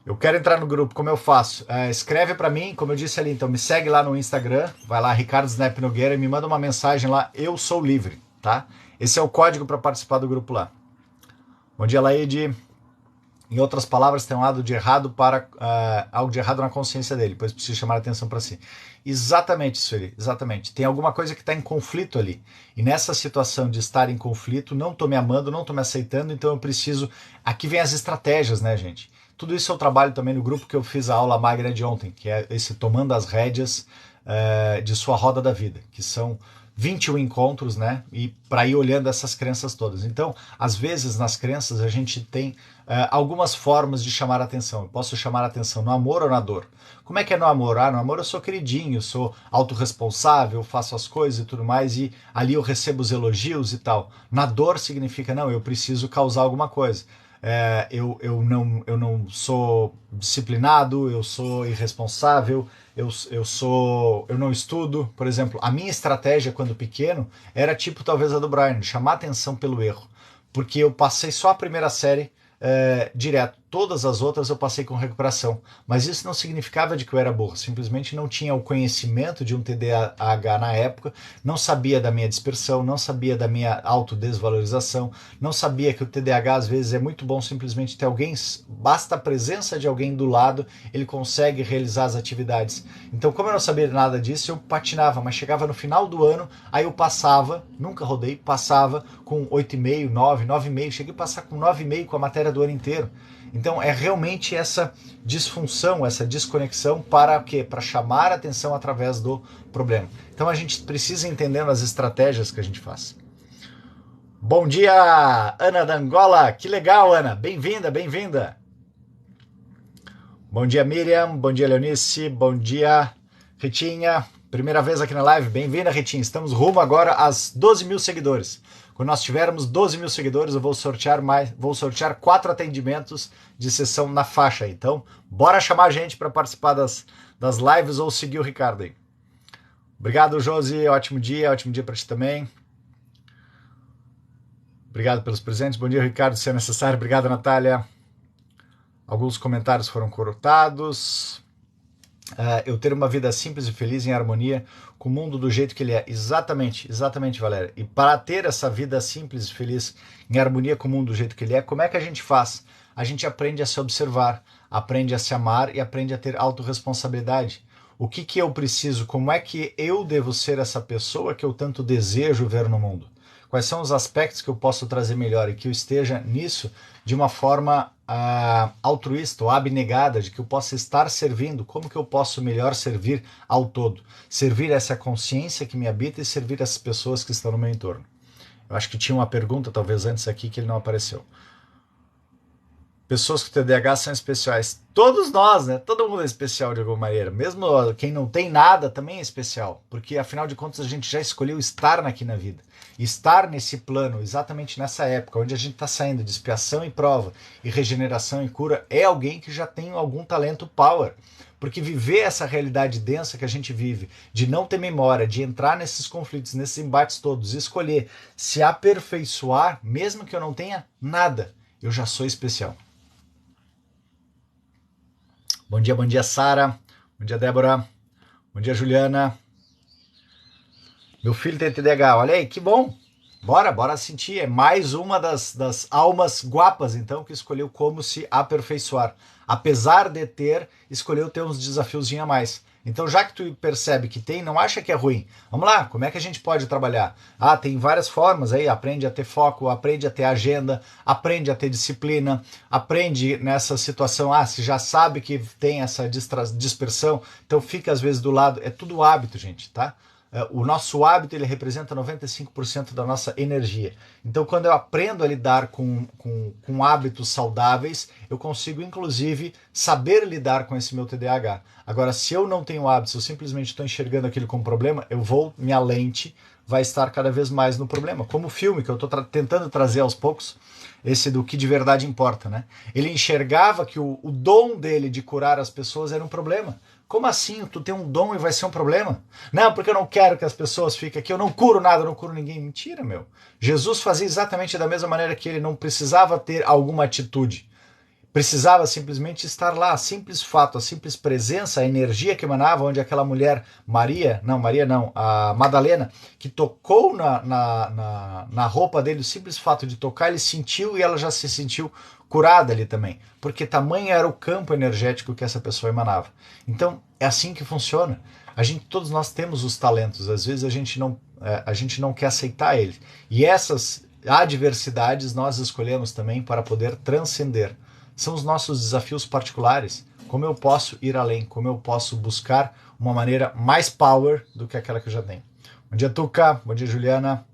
Eu quero entrar no grupo, como eu faço? Escreve para mim, como eu disse ali, então me segue lá no Instagram, vai lá, Ricardo Snap Nogueira, e me manda uma mensagem lá, eu sou livre, tá? Esse é o código para participar do grupo lá. Bom dia, Laide. Em outras palavras, tem um lado de errado para algo de errado na consciência dele, pois precisa chamar a atenção para si. Exatamente, Sueli, exatamente. Tem alguma coisa que está em conflito ali. E nessa situação de estar em conflito, não estou me amando, não estou me aceitando, então eu preciso... Aqui vem as estratégias, né, gente? Tudo isso eu trabalho também no grupo que eu fiz a aula magna de ontem, que é esse Tomando as Rédeas de sua roda da vida, que são 21 encontros, né? E para ir olhando essas crenças todas. Então, às vezes, nas crenças, a gente tem algumas formas de chamar a atenção. Eu posso chamar a atenção no amor ou na dor. Como é que é no amor? No amor eu sou queridinho, sou autorresponsável, faço as coisas e tudo mais, e ali eu recebo os elogios e tal. Na dor significa, não, eu preciso causar alguma coisa. Eu não sou disciplinado, eu sou irresponsável, eu não estudo. Por exemplo, a minha estratégia quando pequeno era tipo talvez a do Brian, chamar atenção pelo erro, porque eu passei só a primeira série direto, todas as outras eu passei com recuperação, mas isso não significava de que eu era burro, simplesmente não tinha o conhecimento de um TDAH na época, não sabia da minha dispersão, não sabia da minha autodesvalorização, não sabia que o TDAH às vezes é muito bom simplesmente ter alguém, basta a presença de alguém do lado, ele consegue realizar as atividades. Então, como eu não sabia nada disso, eu patinava, mas chegava no final do ano, aí eu passava, nunca rodei, passava com 8,5, 9, 9,5, cheguei a passar com 9,5 com a matéria do ano inteiro. Então é realmente essa disfunção, essa desconexão para quê? Para chamar a atenção através do problema. Então a gente precisa entender as estratégias que a gente faz. Bom dia, Ana da Angola. Que legal, Ana. Bem-vinda, bem-vinda. Bom dia, Miriam. Bom dia, Leonice. Bom dia, Ritinha. Primeira vez aqui na live. Bem-vinda, Ritinha. Estamos rumo agora às 12 mil seguidores. Quando nós tivermos 12 mil seguidores, eu vou sortear 4 atendimentos de sessão na faixa. Então, bora chamar a gente para participar das lives ou seguir o Ricardo aí. Obrigado, Josi. Ótimo dia para ti também. Obrigado pelos presentes. Bom dia, Ricardo, se é necessário. Obrigado, Natália. Alguns comentários foram cortados. Eu ter uma vida simples e feliz em harmonia com o mundo do jeito que ele é. Exatamente, Valéria. E para ter essa vida simples e feliz em harmonia com o mundo do jeito que ele é, como é que a gente faz? A gente aprende a se observar, aprende a se amar e aprende a ter autorresponsabilidade. O que eu preciso? Como é que eu devo ser essa pessoa que eu tanto desejo ver no mundo? Quais são os aspectos que eu posso trazer melhor e que eu esteja nisso de uma forma altruísta ou abnegada, de que eu possa estar servindo, como que eu posso melhor servir ao todo? Servir essa consciência que me habita e servir essas pessoas que estão no meu entorno. Eu acho que tinha uma pergunta, talvez antes aqui, que ele não apareceu. Pessoas com TDAH são especiais. Todos nós, né? Todo mundo é especial de alguma maneira. Mesmo quem não tem nada também é especial. Porque, afinal de contas, a gente já escolheu estar aqui na vida. Estar nesse plano, exatamente nessa época, onde a gente está saindo de expiação e prova, e regeneração e cura, é alguém que já tem algum talento power. Porque viver essa realidade densa que a gente vive, de não ter memória, de entrar nesses conflitos, nesses embates todos, escolher se aperfeiçoar, mesmo que eu não tenha nada, eu já sou especial. Bom dia, Sara. Bom dia, Débora. Bom dia, Juliana. Meu filho tem TDAH. Olha aí, que bom. Bora sentir. É mais uma das almas guapas, então, que escolheu como se aperfeiçoar. Apesar de escolheu ter uns desafiozinhos a mais. Então, já que tu percebe que tem, não acha que é ruim. Vamos lá, como é que a gente pode trabalhar? Tem várias formas aí, aprende a ter foco, aprende a ter agenda, aprende a ter disciplina, aprende nessa situação, se já sabe que tem essa dispersão, então fica às vezes do lado, é tudo hábito, gente, tá? o nosso hábito ele representa 95% da nossa energia. Então, quando eu aprendo a lidar com hábitos saudáveis, eu consigo, inclusive, saber lidar com esse meu TDAH. Agora, se eu não tenho hábitos, eu simplesmente estou enxergando aquilo como problema, minha lente vai estar cada vez mais no problema. Como o filme que eu estou tentando trazer aos poucos, esse do que de verdade importa, né? Ele enxergava que o dom dele de curar as pessoas era um problema. Como assim? Tu tem um dom e vai ser um problema? Não, porque eu não quero que as pessoas fiquem aqui, eu não curo nada, eu não curo ninguém. Mentira, meu. Jesus fazia exatamente da mesma maneira que ele, não precisava ter alguma atitude. Precisava simplesmente estar lá, simples fato, a simples presença, a energia que emanava, onde aquela mulher, a Madalena, que tocou na roupa dele, o simples fato de tocar, ele sentiu e ela já se sentiu curada ali também, porque tamanho era o campo energético que essa pessoa emanava. Então, é assim que funciona. Todos nós temos os talentos, às vezes a gente não quer aceitar eles. E essas adversidades nós escolhemos também para poder transcender. São os nossos desafios particulares. Como eu posso ir além, como eu posso buscar uma maneira mais power do que aquela que eu já tenho. Bom dia, Tuca. Bom dia, Juliana.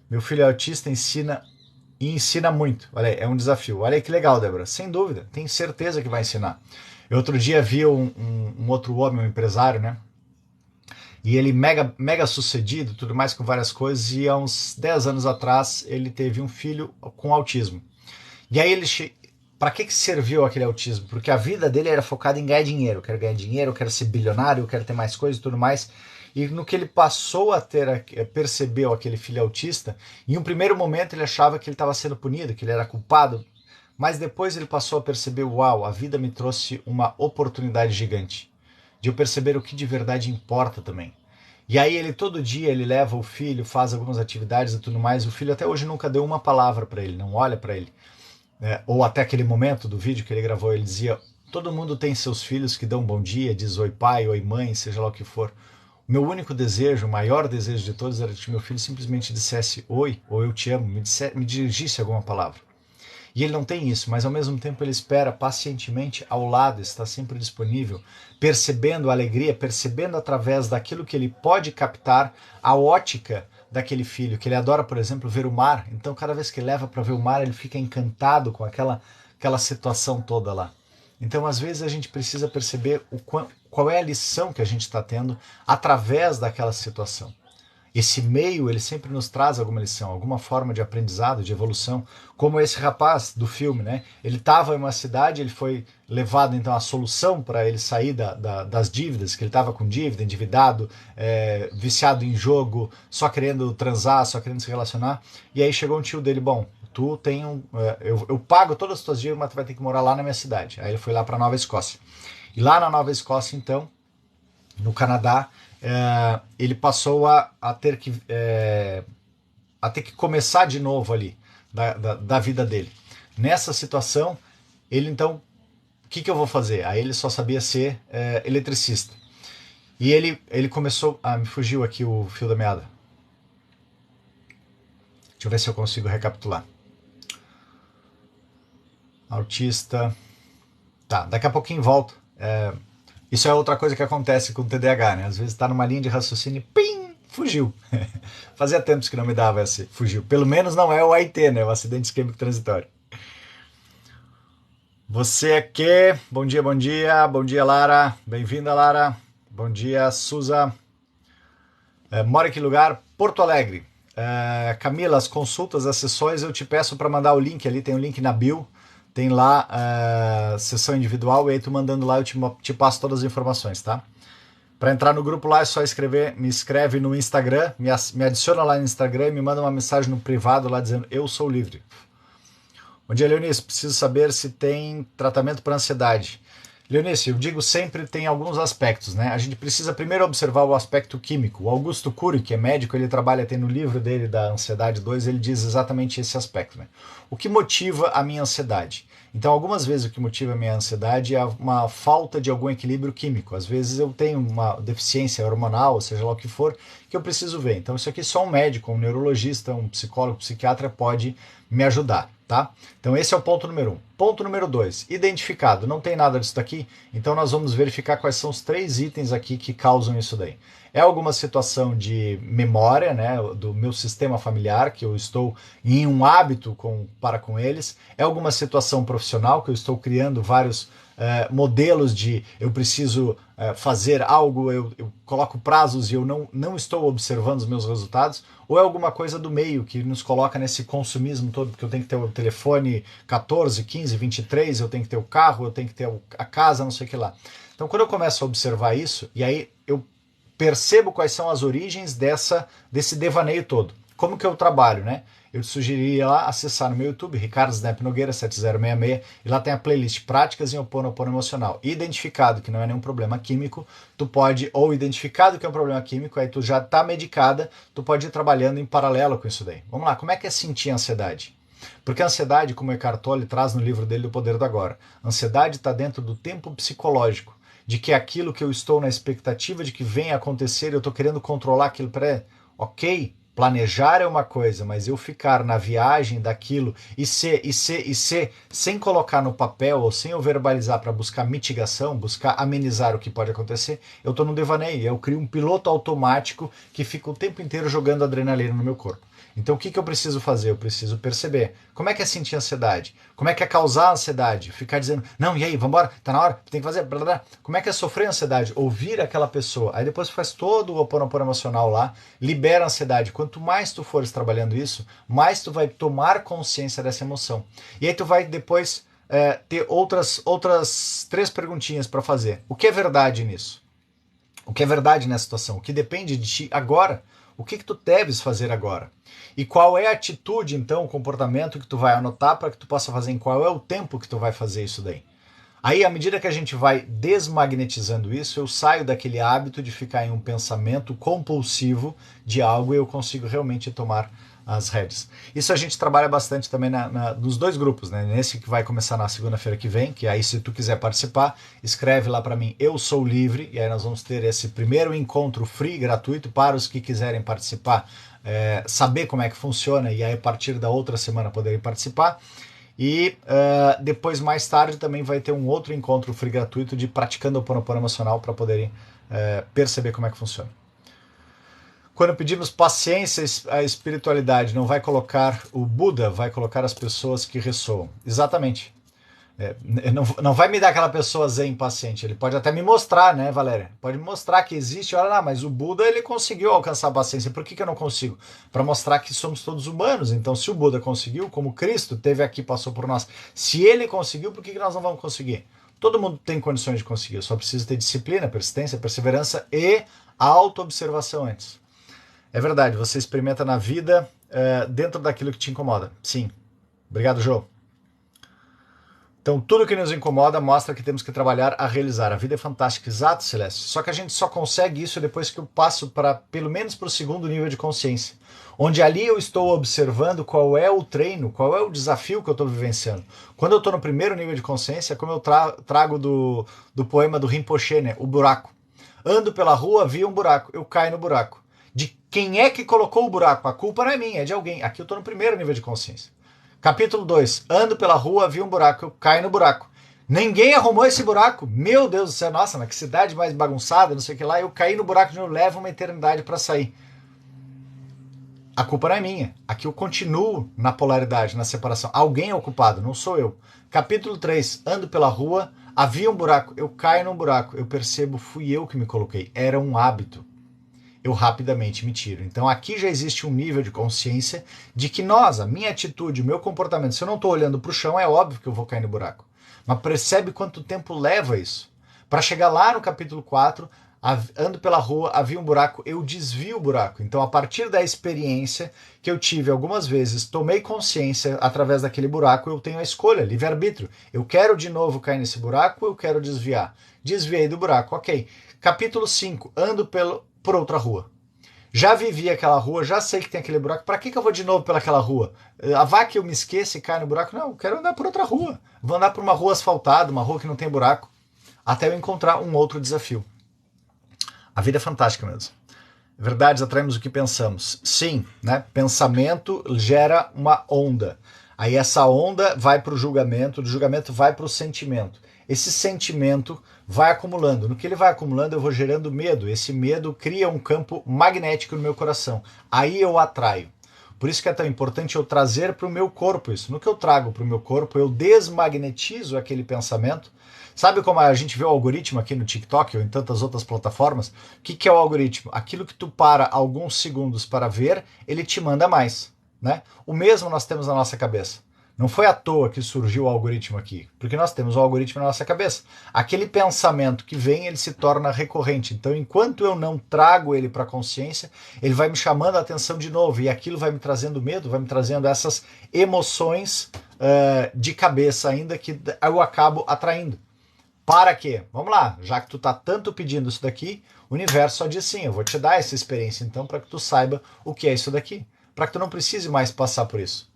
Meu filho é autista, ensina muito. Olha aí, é um desafio. Olha aí que legal, Débora. Sem dúvida, tenho certeza que vai ensinar. Eu outro dia vi um outro homem, um empresário, né? E ele mega sucedido, tudo mais, com várias coisas, e há uns 10 anos atrás ele teve um filho com autismo. E aí para que serviu aquele autismo? Porque a vida dele era focada em ganhar dinheiro. Eu quero ganhar dinheiro, eu quero ser bilionário, eu quero ter mais coisas e tudo mais. E no que ele passou a percebeu aquele filho autista, em um primeiro momento ele achava que ele estava sendo punido, que ele era culpado, mas depois ele passou a perceber, uau, a vida me trouxe uma oportunidade gigante, de eu perceber o que de verdade importa também. E aí ele todo dia ele leva o filho, faz algumas atividades e tudo mais, o filho até hoje nunca deu uma palavra para ele, não olha para ele. Ou até aquele momento do vídeo que ele gravou, ele dizia, todo mundo tem seus filhos que dão bom dia, diz oi pai, oi mãe, seja lá o que for. O meu único desejo, o maior desejo de todos era que meu filho simplesmente dissesse oi, ou eu te amo, me dirigisse alguma palavra. E ele não tem isso, mas ao mesmo tempo ele espera pacientemente ao lado, está sempre disponível, percebendo a alegria, percebendo através daquilo que ele pode captar a ótica daquele filho, que ele adora, por exemplo, ver o mar. Então, cada vez que ele leva para ver o mar, ele fica encantado com aquela situação toda lá. Então, às vezes, a gente precisa perceber qual é a lição que a gente está tendo através daquela situação. Esse meio, ele sempre nos traz alguma lição, alguma forma de aprendizado, de evolução, como esse rapaz do filme, né? Ele estava em uma cidade, ele foi levado, então, a solução para ele sair das dívidas, que ele estava com dívida, endividado, viciado em jogo, só querendo transar, só querendo se relacionar, e aí chegou um tio dele, bom, tu tem eu pago todas as tuas dívidas, mas tu vai ter que morar lá na minha cidade. Aí ele foi lá para Nova Escócia. E lá na Nova Escócia, então, no Canadá, ele passou a ter que começar de novo ali da vida dele. Nessa situação, ele então, o que eu vou fazer? Aí ele só sabia ser eletricista. E ele começou... me fugiu aqui o fio da meada. Deixa eu ver se eu consigo recapitular. Autista... Tá, daqui a pouquinho volto. Isso é outra coisa que acontece com o TDAH, né? Às vezes está numa linha de raciocínio, pim, fugiu. Fazia tempos que não me dava esse fugiu. Pelo menos não é o AIT, né? O acidente isquêmico transitório. Você aqui, bom dia, bom dia. Bom dia, Lara. Bem-vinda, Lara. Bom dia, Suza. Mora em que lugar? Porto Alegre. Camila, as consultas, as sessões, eu te peço para mandar o link ali, tem um link na bio. Tem lá sessão individual, e aí tu mandando lá eu te passo todas as informações, tá? Para entrar no grupo lá é só me escreve no Instagram, me adiciona lá no Instagram e me manda uma mensagem no privado lá dizendo eu sou livre. Bom dia, Leonice, preciso saber se tem tratamento para ansiedade. Leonice, eu digo sempre tem alguns aspectos, né? A gente precisa primeiro observar o aspecto químico. O Augusto Cury, que é médico, ele trabalha, tem no livro dele da Ansiedade 2, ele diz exatamente esse aspecto, né? O que motiva a minha ansiedade? Então, algumas vezes o que motiva a minha ansiedade é uma falta de algum equilíbrio químico. Às vezes eu tenho uma deficiência hormonal, seja lá o que for, que eu preciso ver. Então, isso aqui só um médico, um neurologista, um psicólogo, um psiquiatra pode me ajudar. tá? Então esse é o ponto número 1. Ponto número 2, identificado. Não tem nada disso daqui, então nós vamos verificar quais são os 3 itens aqui que causam isso daí. É alguma situação de memória, né, do meu sistema familiar, que eu estou em um hábito para com eles. É alguma situação profissional, que eu estou criando vários modelos de eu preciso fazer algo, eu coloco prazos e eu não estou observando os meus resultados, ou é alguma coisa do meio que nos coloca nesse consumismo todo, porque eu tenho que ter o telefone 14, 15, 23, eu tenho que ter o carro, eu tenho que ter a casa, não sei o que lá. Então quando eu começo a observar isso, e aí eu percebo quais são as origens desse devaneio todo. Como que eu trabalho, né? Eu te sugeriria lá acessar no meu YouTube, Ricardo Snap Nogueira 7066, e lá tem a playlist Práticas em Ho'oponopono Emocional. Identificado que não é nenhum problema químico, tu pode, ou identificado que é um problema químico, aí tu já está medicada, tu pode ir trabalhando em paralelo com isso daí. Vamos lá, como é que é sentir ansiedade? Porque a ansiedade, como o Eckhart Tolle traz no livro dele do Poder do Agora, a ansiedade está dentro do tempo psicológico, de que aquilo que eu estou na expectativa de que venha a acontecer, eu estou querendo controlar aquilo ok, planejar é uma coisa, mas eu ficar na viagem daquilo e ser, sem colocar no papel ou sem eu verbalizar para buscar mitigação, buscar amenizar o que pode acontecer, eu estou no devaneio, eu crio um piloto automático que fica o tempo inteiro jogando adrenalina no meu corpo. Então o que eu preciso fazer? Eu preciso perceber como é que é sentir ansiedade, como é que é causar ansiedade, ficar dizendo, não, e aí, vambora, tá na hora, tem que fazer, blá, blá, blá. Como é que é sofrer ansiedade, ouvir aquela pessoa, aí depois faz todo o Ho'oponopono emocional lá, libera a ansiedade. Quanto mais tu fores trabalhando isso, mais tu vai tomar consciência dessa emoção. E aí tu vai depois ter outras 3 perguntinhas para fazer. O que é verdade nisso? O que é verdade nessa situação? O que depende de ti agora? O que tu deves fazer agora? E qual é a atitude, então, o comportamento que tu vai anotar para que tu possa fazer? Em qual é o tempo que tu vai fazer isso daí? Aí, à medida que a gente vai desmagnetizando isso, eu saio daquele hábito de ficar em um pensamento compulsivo de algo e eu consigo realmente tomar as rédeas. Isso a gente trabalha bastante também nos 2 grupos, né? Nesse que vai começar na segunda-feira que vem, que aí se tu quiser participar, escreve lá para mim, eu sou livre, e aí nós vamos ter esse primeiro encontro free, gratuito, para os que quiserem participar, saber como é que funciona, e aí a partir da outra semana poderem participar. E depois, mais tarde, também vai ter um outro encontro free gratuito de praticando o Ho'oponopono emocional para poderem perceber como é que funciona. Quando pedimos paciência, a espiritualidade não vai colocar o Buda, vai colocar as pessoas que ressoam. Exatamente. Não vai me dar aquela pessoa zen paciente. Ele pode até me mostrar, né, Valéria? Pode me mostrar que existe. Olha lá, mas o Buda ele conseguiu alcançar a paciência. Por que eu não consigo? Para mostrar que somos todos humanos. Então, se o Buda conseguiu, como Cristo teve aqui, passou por nós. Se ele conseguiu, por que nós não vamos conseguir? Todo mundo tem condições de conseguir. Eu só preciso ter disciplina, persistência, perseverança e autoobservação antes. É verdade, você experimenta na vida dentro daquilo que te incomoda. Sim. Obrigado, Jô. Então, tudo que nos incomoda mostra que temos que trabalhar a realizar. A vida é fantástica, exato, Celeste. Só que a gente só consegue isso depois que eu passo pelo menos para o 2º nível de consciência. Onde ali eu estou observando qual é o treino, qual é o desafio que eu estou vivenciando. Quando eu estou no 1º nível de consciência, como eu trago do poema do Rinpoche, né? O buraco. Ando pela rua, vi um buraco, eu caio no buraco. De quem é que colocou o buraco? A culpa não é minha, é de alguém. Aqui eu estou no 1º nível de consciência. Capítulo 2. Ando pela rua, vi um buraco, eu caio no buraco. Ninguém arrumou esse buraco. Meu Deus do céu, nossa, mas que cidade mais bagunçada, não sei o que lá. Eu caí no buraco de novo, levo uma eternidade para sair. A culpa não é minha. Aqui eu continuo na polaridade, na separação. Alguém é o culpado, não sou eu. Capítulo 3. Ando pela rua, havia um buraco, eu caio num buraco. Eu percebo, fui eu que me coloquei. Era um hábito. Eu rapidamente me tiro. Então aqui já existe um nível de consciência de que a minha atitude, o meu comportamento, se eu não estou olhando para o chão, é óbvio que eu vou cair no buraco. Mas percebe quanto tempo leva isso. Para chegar lá no capítulo 4, ando pela rua, havia um buraco, eu desvio o buraco. Então a partir da experiência que eu tive algumas vezes, tomei consciência através daquele buraco, eu tenho a escolha, livre-arbítrio. Eu quero de novo cair nesse buraco ou eu quero desviar? Desviei do buraco, ok. Capítulo 5, ando por outra rua. Já vivi aquela rua, já sei que tem aquele buraco, para que eu vou de novo pelaquela rua? Vá que eu me esqueça e caia no buraco? Não, eu quero andar por outra rua. Vou andar por uma rua asfaltada, uma rua que não tem buraco, até eu encontrar um outro desafio. A vida é fantástica mesmo. Verdades atraímos o que pensamos. Sim, né? Pensamento gera uma onda. Aí essa onda vai para o julgamento, do julgamento vai para o sentimento. Esse sentimento vai acumulando. No que ele vai acumulando, eu vou gerando medo. Esse medo cria um campo magnético no meu coração. Aí eu atraio. Por isso que é tão importante eu trazer para o meu corpo isso. No que eu trago para o meu corpo, eu desmagnetizo aquele pensamento. Sabe como a gente vê o algoritmo aqui no TikTok ou em tantas outras plataformas? O que é o algoritmo? Aquilo que tu para alguns segundos para ver, ele te manda mais. Né? O mesmo nós temos na nossa cabeça. Não foi à toa que surgiu o algoritmo aqui, porque nós temos o algoritmo na nossa cabeça. Aquele pensamento que vem, ele se torna recorrente. Então, enquanto eu não trago ele para a consciência, ele vai me chamando a atenção de novo, e aquilo vai me trazendo medo, vai me trazendo essas emoções de cabeça ainda que eu acabo atraindo. Para quê? Vamos lá, já que tu tá tanto pedindo isso daqui, o universo só diz sim, eu vou te dar essa experiência então para que tu saiba o que é isso daqui, para que tu não precise mais passar por isso.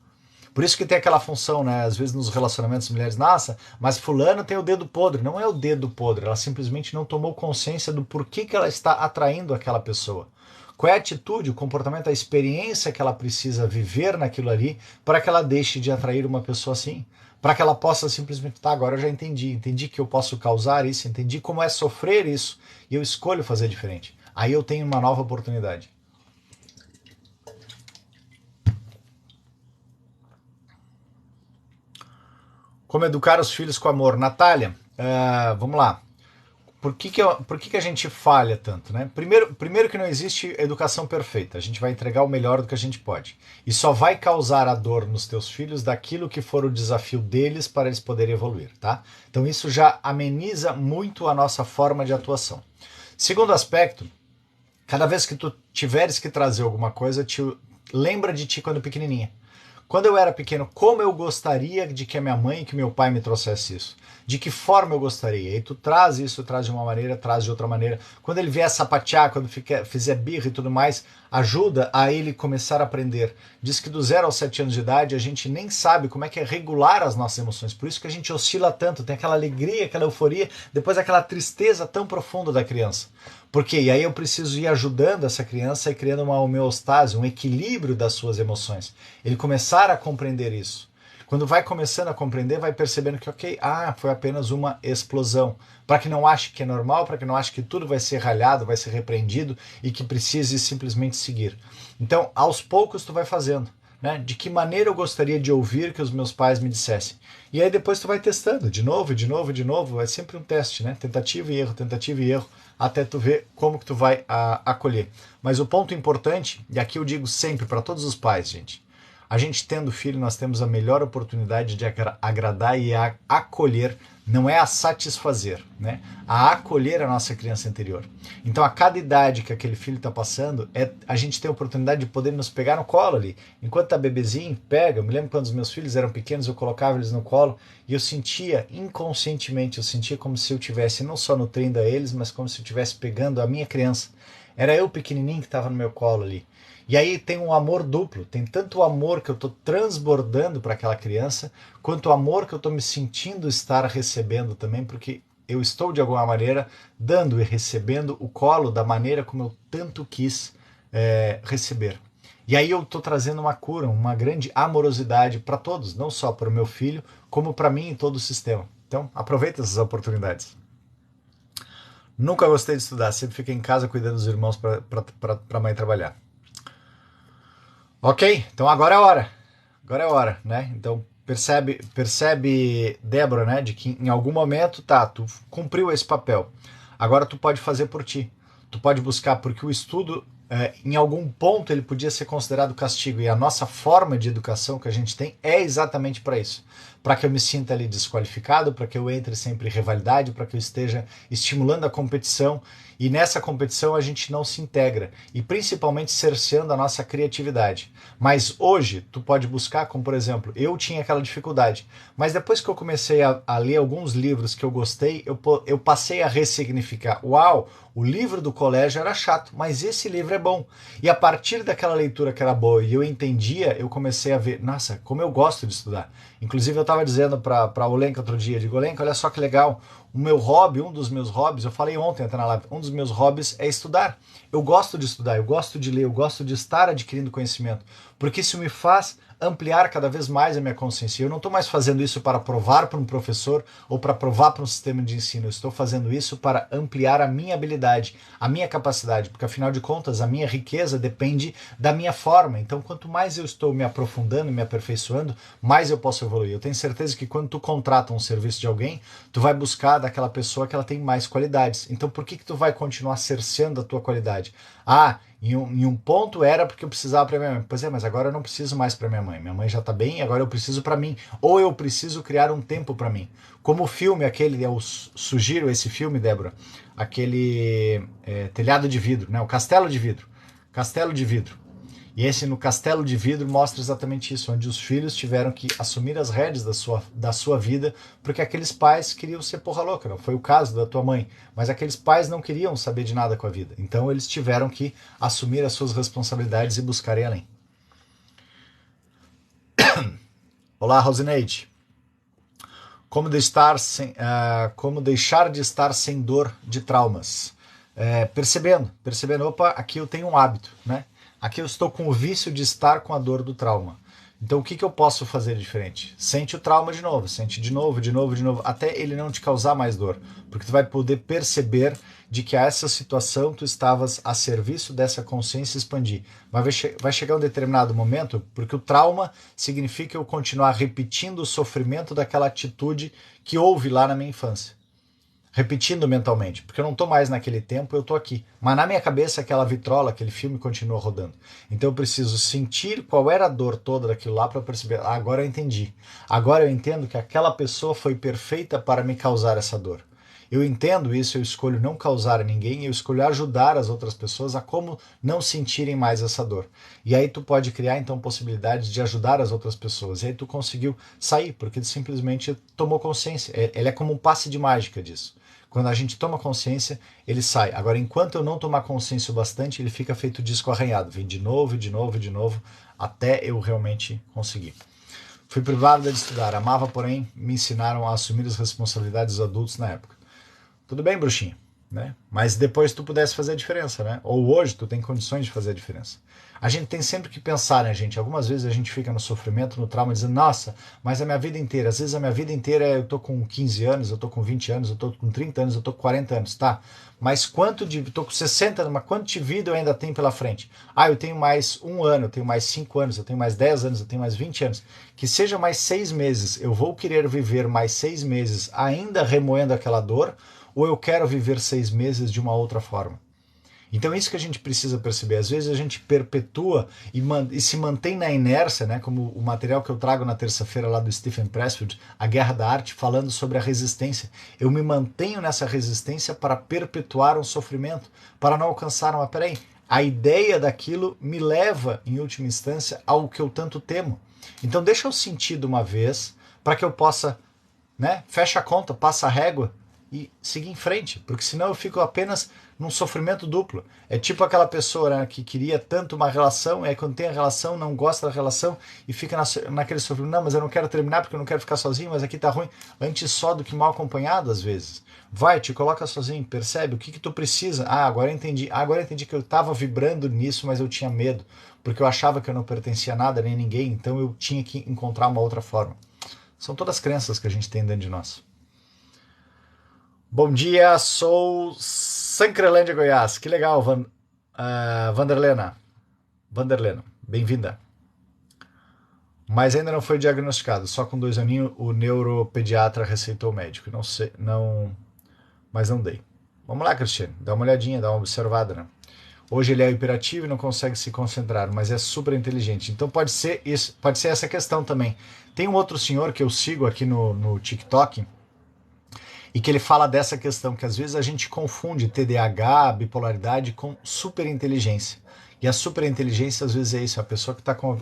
Por isso que tem aquela função, né? Às vezes nos relacionamentos mulheres, nossa, mas fulano tem o dedo podre. Não é o dedo podre, ela simplesmente não tomou consciência do porquê que ela está atraindo aquela pessoa. Qual é a atitude, o comportamento, a experiência que ela precisa viver naquilo ali para que ela deixe de atrair uma pessoa assim? Para que ela possa simplesmente, tá, agora eu já entendi que eu posso causar isso, entendi como é sofrer isso e eu escolho fazer diferente. Aí eu tenho uma nova oportunidade. Como educar os filhos com amor? Natália, vamos lá. Por que a gente falha tanto? Né? Primeiro que não existe educação perfeita. A gente vai entregar o melhor do que a gente pode. E só vai causar a dor nos teus filhos daquilo que for o desafio deles para eles poderem evoluir. Tá? Então isso já ameniza muito a nossa forma de atuação. Segundo aspecto, cada vez que tu tiveres que trazer alguma coisa, lembra de ti quando pequenininha. Quando eu era pequeno, como eu gostaria de que a minha mãe e que meu pai me trouxesse isso? De que forma eu gostaria? E aí tu traz isso, traz de uma maneira, traz de outra maneira. Quando ele vier sapatear, quando fizer birra e tudo mais, ajuda a ele começar a aprender. Diz que do 0 aos 7 anos de idade a gente nem sabe como é que é regular as nossas emoções. Por isso que a gente oscila tanto, tem aquela alegria, aquela euforia, depois aquela tristeza tão profunda da criança. Por quê? E aí eu preciso ir ajudando essa criança e criando uma homeostase, um equilíbrio das suas emoções. Ele começar a compreender isso. Quando vai começando a compreender, vai percebendo que, ok, foi apenas uma explosão. Para que não ache que é normal, para que não ache que tudo vai ser ralhado, vai ser repreendido e que precise simplesmente seguir. Então, aos poucos tu vai fazendo. Né? De que maneira eu gostaria de ouvir que os meus pais me dissessem. E aí depois tu vai testando, de novo, de novo, de novo. É sempre um teste, né? Tentativa e erro, até tu ver como que tu vai acolher. Mas o ponto importante, e aqui eu digo sempre para todos os pais, gente, a gente tendo filho, nós temos a melhor oportunidade de agradar e acolher, não é a satisfazer, né? A acolher a nossa criança interior. Então, a cada idade que aquele filho está passando, a gente tem a oportunidade de poder nos pegar no colo ali. Enquanto tá bebezinho, pega. Eu me lembro quando os meus filhos eram pequenos, eu colocava eles no colo e eu sentia, inconscientemente, eu sentia como se eu estivesse não só nutrindo a eles, mas como se eu estivesse pegando a minha criança. Era eu pequenininho que estava no meu colo ali. E aí tem um amor duplo, tem tanto o amor que eu estou transbordando para aquela criança, quanto o amor que eu estou me sentindo estar recebendo também, porque eu estou de alguma maneira dando e recebendo o colo da maneira como eu tanto quis receber. E aí eu estou trazendo uma cura, uma grande amorosidade para todos, não só para o meu filho, como para mim e todo o sistema. Então aproveita essas oportunidades. Nunca gostei de estudar, sempre fiquei em casa cuidando dos irmãos para a mãe trabalhar. Ok, então agora é a hora, né? Então percebe, Débora, né, de que em algum momento, tu cumpriu esse papel. Agora tu pode fazer por ti. Tu pode buscar, porque o estudo, em algum ponto, ele podia ser considerado castigo. E a nossa forma de educação que a gente tem é exatamente para isso. Para que eu me sinta ali desqualificado, para que eu entre sempre em rivalidade, para que eu esteja estimulando a competição. E nessa competição a gente não se integra. E principalmente cerceando a nossa criatividade. Mas hoje tu pode buscar, como por exemplo, eu tinha aquela dificuldade. Mas depois que eu comecei a ler alguns livros que eu gostei, eu passei a ressignificar. Uau, o livro do colégio era chato, mas esse livro é bom. E a partir daquela leitura que era boa e eu entendia, eu comecei a ver, nossa, como eu gosto de estudar. Inclusive eu estava dizendo para o Olenka outro dia, digo, Olenka, olha só que legal, O meu hobby, um dos meus hobbies, eu falei ontem até na live, um dos meus hobbies é estudar. Eu gosto de estudar, eu gosto de ler, eu gosto de estar adquirindo conhecimento, porque isso me faz ampliar cada vez mais a minha consciência. Eu não estou mais fazendo isso para provar para um professor ou para provar para um sistema de ensino. Eu estou fazendo isso para ampliar a minha habilidade, a minha capacidade, porque afinal de contas a minha riqueza depende da minha forma. Então, quanto mais eu estou me aprofundando, me aperfeiçoando, mais eu posso evoluir. Eu tenho certeza que quando tu contrata um serviço de alguém, tu vai buscar daquela pessoa que ela tem mais qualidades. Então, por que tu vai continuar cerceando a tua qualidade? Ah, em um ponto era porque eu precisava para minha mãe. Pois é, mas agora eu não preciso mais para minha mãe. Minha mãe já está bem, agora eu preciso para mim. Ou eu preciso criar um tempo para mim. Como o filme, aquele, eu sugiro esse filme, Débora, aquele Telhado de Vidro, né? O Castelo de Vidro. Castelo de Vidro. E esse no Castelo de Vidro mostra exatamente isso, onde os filhos tiveram que assumir as rédeas da sua vida, porque aqueles pais queriam ser porra louca, não foi o caso da tua mãe, mas aqueles pais não queriam saber de nada com a vida, então eles tiveram que assumir as suas responsabilidades e buscarem além. Olá, Rosineide. Como deixar de estar sem dor de traumas? Percebendo, opa, aqui eu tenho um hábito, né? Aqui eu estou com o vício de estar com a dor do trauma. Então o que eu posso fazer diferente? Sente o trauma de novo, sente de novo, até ele não te causar mais dor. Porque tu vai poder perceber de que a essa situação tu estavas a serviço dessa consciência expandir. Vai chegar um determinado momento, porque o trauma significa eu continuar repetindo o sofrimento daquela atitude que houve lá na minha infância. Repetindo mentalmente, porque eu não estou mais naquele tempo, eu estou aqui. Mas na minha cabeça aquela vitrola, aquele filme continua rodando. Então eu preciso sentir qual era a dor toda daquilo lá para perceber, agora eu entendi. Agora eu entendo que aquela pessoa foi perfeita para me causar essa dor. Eu entendo isso, eu escolho não causar a ninguém, eu escolho ajudar as outras pessoas a como não sentirem mais essa dor. E aí tu pode criar então possibilidades de ajudar as outras pessoas. E aí tu conseguiu sair, porque tu simplesmente tomou consciência. Ele é como um passe de mágica disso. Quando a gente toma consciência, ele sai. Agora, enquanto eu não tomar consciência o bastante, ele fica feito disco arranhado. Vem de novo, até eu realmente conseguir. Fui privada de estudar. Amava, porém, me ensinaram a assumir as responsabilidades dos adultos na época. Tudo bem, bruxinha, né? Mas depois tu pudesse fazer a diferença, né? Ou hoje tu tem condições de fazer a diferença. A gente tem sempre que pensar, né, gente? Algumas vezes a gente fica no sofrimento, no trauma, dizendo, nossa, mas a minha vida inteira, às vezes a minha vida inteira eu tô com 15 anos, eu tô com 20 anos, eu tô com 30 anos, eu tô com 40 anos, tá? Mas tô com 60 anos, mas quanto de vida eu ainda tenho pela frente? Ah, eu tenho mais 1 ano, eu tenho mais 5 anos, eu tenho mais 10 anos, eu tenho mais 20 anos. Que seja mais 6 meses, eu vou querer viver mais 6 meses ainda remoendo aquela dor, ou eu quero viver 6 meses de uma outra forma? Então é isso que a gente precisa perceber. Às vezes a gente perpetua e se mantém na inércia, né? Como o material que eu trago na terça-feira lá do Stephen Pressfield, A Guerra da Arte, falando sobre a resistência. Eu me mantenho nessa resistência para perpetuar um sofrimento, para não alcançar uma... Peraí, a ideia daquilo me leva, em última instância, ao que eu tanto temo. Então deixa eu sentir de uma vez, para que eu possa, né? Fecha a conta, passa a régua, e seguir em frente, porque senão eu fico apenas num sofrimento duplo. É tipo aquela pessoa, né, que queria tanto uma relação, e aí quando tem a relação, não gosta da relação e fica naquele sofrimento. Não, mas eu não quero terminar porque eu não quero ficar sozinho, mas aqui tá ruim. Antes só do que mal acompanhado, às vezes. Vai, te coloca sozinho, percebe o que tu precisa. Ah, agora eu entendi. Agora eu entendi que eu estava vibrando nisso, mas eu tinha medo, porque eu achava que eu não pertencia a nada, nem ninguém, então eu tinha que encontrar uma outra forma. São todas crenças que a gente tem dentro de nós. Bom dia, sou Sancrelândia, Goiás. Que legal, Vanderlena. Bem-vinda. Mas ainda não foi diagnosticado, só com 2 aninhos o neuropediatra receitou o médico. Não sei, mas não dei. Vamos lá, Cristiane, dá uma olhadinha, dá uma observada, né? Hoje ele é hiperativo e não consegue se concentrar, mas é super inteligente. Então pode ser isso, pode ser essa questão também. Tem um outro senhor que eu sigo aqui no TikTok, e que ele fala dessa questão, que às vezes a gente confunde TDAH, bipolaridade, com superinteligência. E a superinteligência às vezes é isso, a pessoa que está com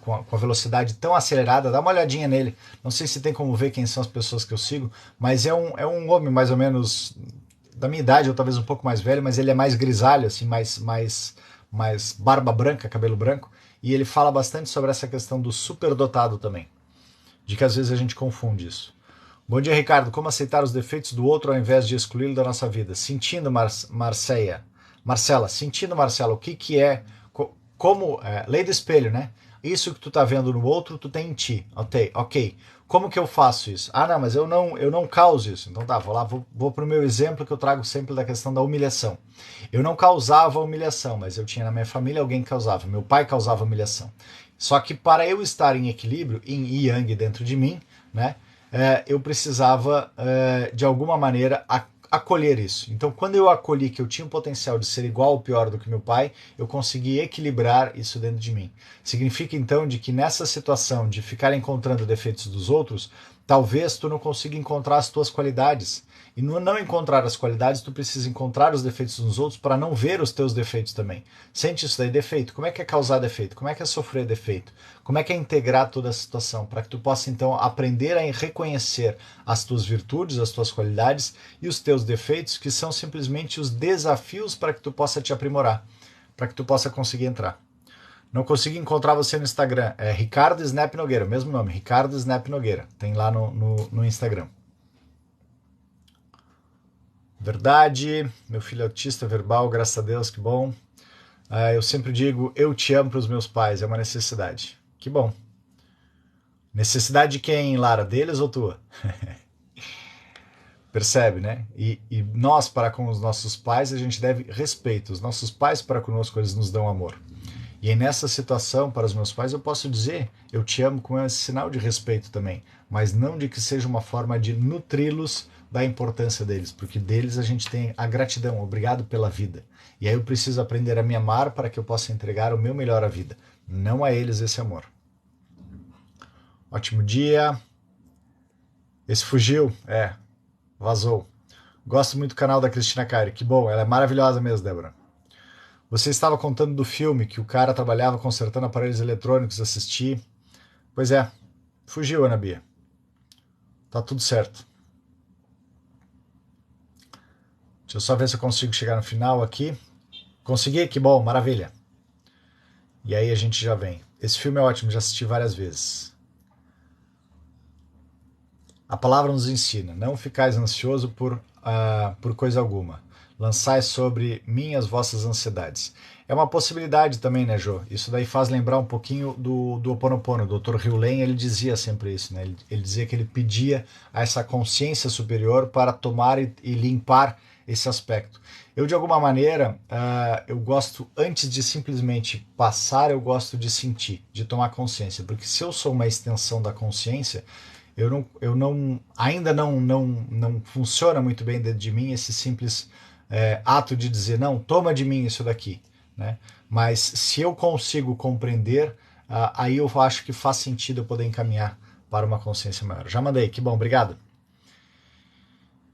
a velocidade tão acelerada, dá uma olhadinha nele, não sei se tem como ver quem são as pessoas que eu sigo, mas é um homem mais ou menos da minha idade, ou talvez um pouco mais velho, mas ele é mais grisalho, assim, mais barba branca, cabelo branco, e ele fala bastante sobre essa questão do superdotado também, de que às vezes a gente confunde isso. Bom dia, Ricardo. Como aceitar os defeitos do outro ao invés de excluí-lo da nossa vida? Sentindo, Marcela, sentindo, Marcela, o que que é, como, lei do espelho, né? Isso que tu tá vendo no outro, tu tem em ti. Ok. Como que eu faço isso? Ah, não, mas eu não causo isso. Então tá, vou pro meu exemplo que eu trago sempre da questão da humilhação. Eu não causava humilhação, mas eu tinha na minha família alguém que causava. Meu pai causava humilhação. Só que para eu estar em equilíbrio, em yang dentro de mim, né? Eu precisava, de alguma maneira, acolher isso. Então, quando eu acolhi que eu tinha o potencial de ser igual ou pior do que meu pai, eu consegui equilibrar isso dentro de mim. Significa, então, de que nessa situação de ficar encontrando defeitos dos outros, talvez tu não consiga encontrar as tuas qualidades. E no não encontrar as qualidades, tu precisa encontrar os defeitos nos outros para não ver os teus defeitos também. Sente isso daí, defeito. Como é que é causar defeito? Como é que é sofrer defeito? Como é que é integrar toda a situação? Para que tu possa, então, aprender a reconhecer as tuas virtudes, as tuas qualidades e os teus defeitos, que são simplesmente os desafios para que tu possa te aprimorar, para que tu possa conseguir entrar. Não consigo encontrar você no Instagram. É Ricardo Snap Nogueira, o mesmo nome, Ricardo Snap Nogueira. Tem lá no Instagram. Verdade, meu filho é autista verbal, graças a Deus, que bom. Eu sempre digo, eu te amo para os meus pais, é uma necessidade. Que bom. Necessidade de quem, Lara? Deles ou tua? Percebe, né? E nós, para com os nossos pais, a gente deve respeito. Os nossos pais, para conosco, eles nos dão amor. E aí, nessa situação, para os meus pais, eu posso dizer, eu te amo com esse sinal de respeito também, mas não de que seja uma forma de nutri-los da importância deles, porque deles a gente tem a gratidão, obrigado pela vida. E aí eu preciso aprender a me amar para que eu possa entregar o meu melhor à vida, não a eles esse amor. Ótimo dia. Esse fugiu? Vazou. Gosto muito do canal da Cristina Cari, que bom, ela é maravilhosa mesmo, Débora. Você estava contando do filme que o cara trabalhava consertando aparelhos eletrônicos, assisti. Pois é, fugiu, Ana Bia. Tá tudo certo. Deixa eu só ver se eu consigo chegar no final aqui. Consegui? Que bom, maravilha. E aí a gente já vem. Esse filme é ótimo, já assisti várias vezes. A palavra nos ensina, não ficais ansioso por coisa alguma. Lançai sobre mim as vossas ansiedades. É uma possibilidade também, né, Jô? Isso daí faz lembrar um pouquinho do Ho Oponopono. O Dr. Hugh Lane, ele dizia sempre isso, né? Ele dizia que ele pedia a essa consciência superior para tomar e limpar esse aspecto. Eu, de alguma maneira, eu gosto, antes de simplesmente passar, eu gosto de sentir, de tomar consciência. Porque se eu sou uma extensão da consciência, ainda não funciona muito bem dentro de mim esse simples ato de dizer, não, toma de mim isso daqui. Né? Mas se eu consigo compreender, aí eu acho que faz sentido eu poder encaminhar para uma consciência maior. Já mandei, que bom, obrigado.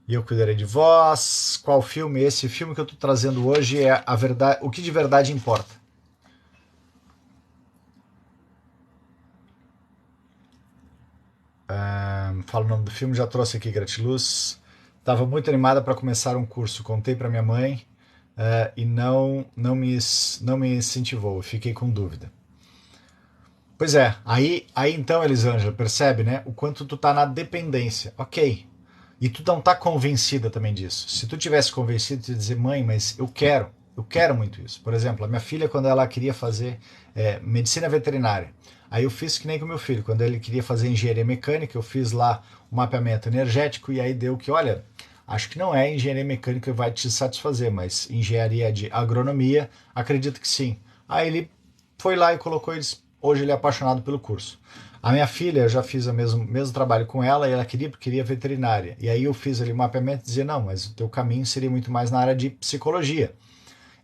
E eu cuidarei de vós. Qual filme? Esse filme que eu estou trazendo hoje é a verdade, o que de verdade importa. Fala o nome do filme, já trouxe aqui, Gratiluz. Estava muito animada para começar um curso. Contei para minha mãe e não me incentivou. Eu fiquei com dúvida. Pois é, aí então, Elisângela, percebe, né? O quanto tu tá na dependência. Ok. E tu não tá convencida também disso. Se tu tivesse convencido de dizer, mãe, mas eu quero muito isso. Por exemplo, a minha filha, quando ela queria fazer medicina veterinária, aí eu fiz que nem com meu filho. Quando ele queria fazer engenharia mecânica, eu fiz lá um mapeamento energético e aí deu que, olha, acho que não é engenharia mecânica que vai te satisfazer, mas engenharia de agronomia, acredito que sim. Aí ele foi lá e colocou eles. Hoje ele é apaixonado pelo curso. A minha filha, eu já fiz o mesmo trabalho com ela e ela queria veterinária. E aí eu fiz ali um mapeamento e dizia, não, mas o teu caminho seria muito mais na área de psicologia.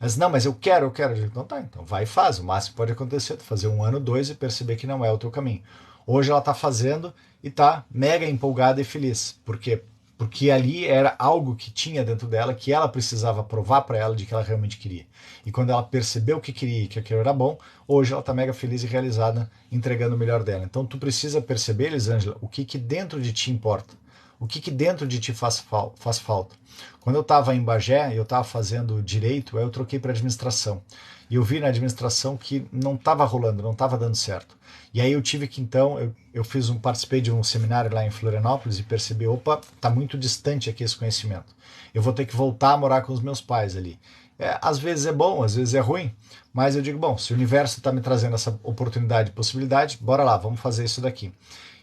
Ela disse, não, mas eu quero. Eu digo, então tá, então vai e faz. O máximo que pode acontecer é tu fazer 1 ano, 2 e perceber que não é o teu caminho. Hoje ela está fazendo e está mega empolgada e feliz. Por quê? Porque ali era algo que tinha dentro dela que ela precisava provar para ela de que ela realmente queria. E quando ela percebeu que queria e que aquilo era bom, hoje ela está mega feliz e realizada entregando o melhor dela. Então tu precisa perceber, Elisângela, o que dentro de ti importa. O que dentro de ti faz falta? Quando eu estava em Bagé, eu estava fazendo direito, aí eu troquei para administração. E eu vi na administração que não estava rolando, não estava dando certo. E aí eu tive que, então, participei de um seminário lá em Florianópolis e percebi, opa, está muito distante aqui esse conhecimento. Eu vou ter que voltar a morar com os meus pais ali. Às vezes é bom, às vezes é ruim, mas eu digo, bom, se o universo está me trazendo essa oportunidade e possibilidade, bora lá, vamos fazer isso daqui.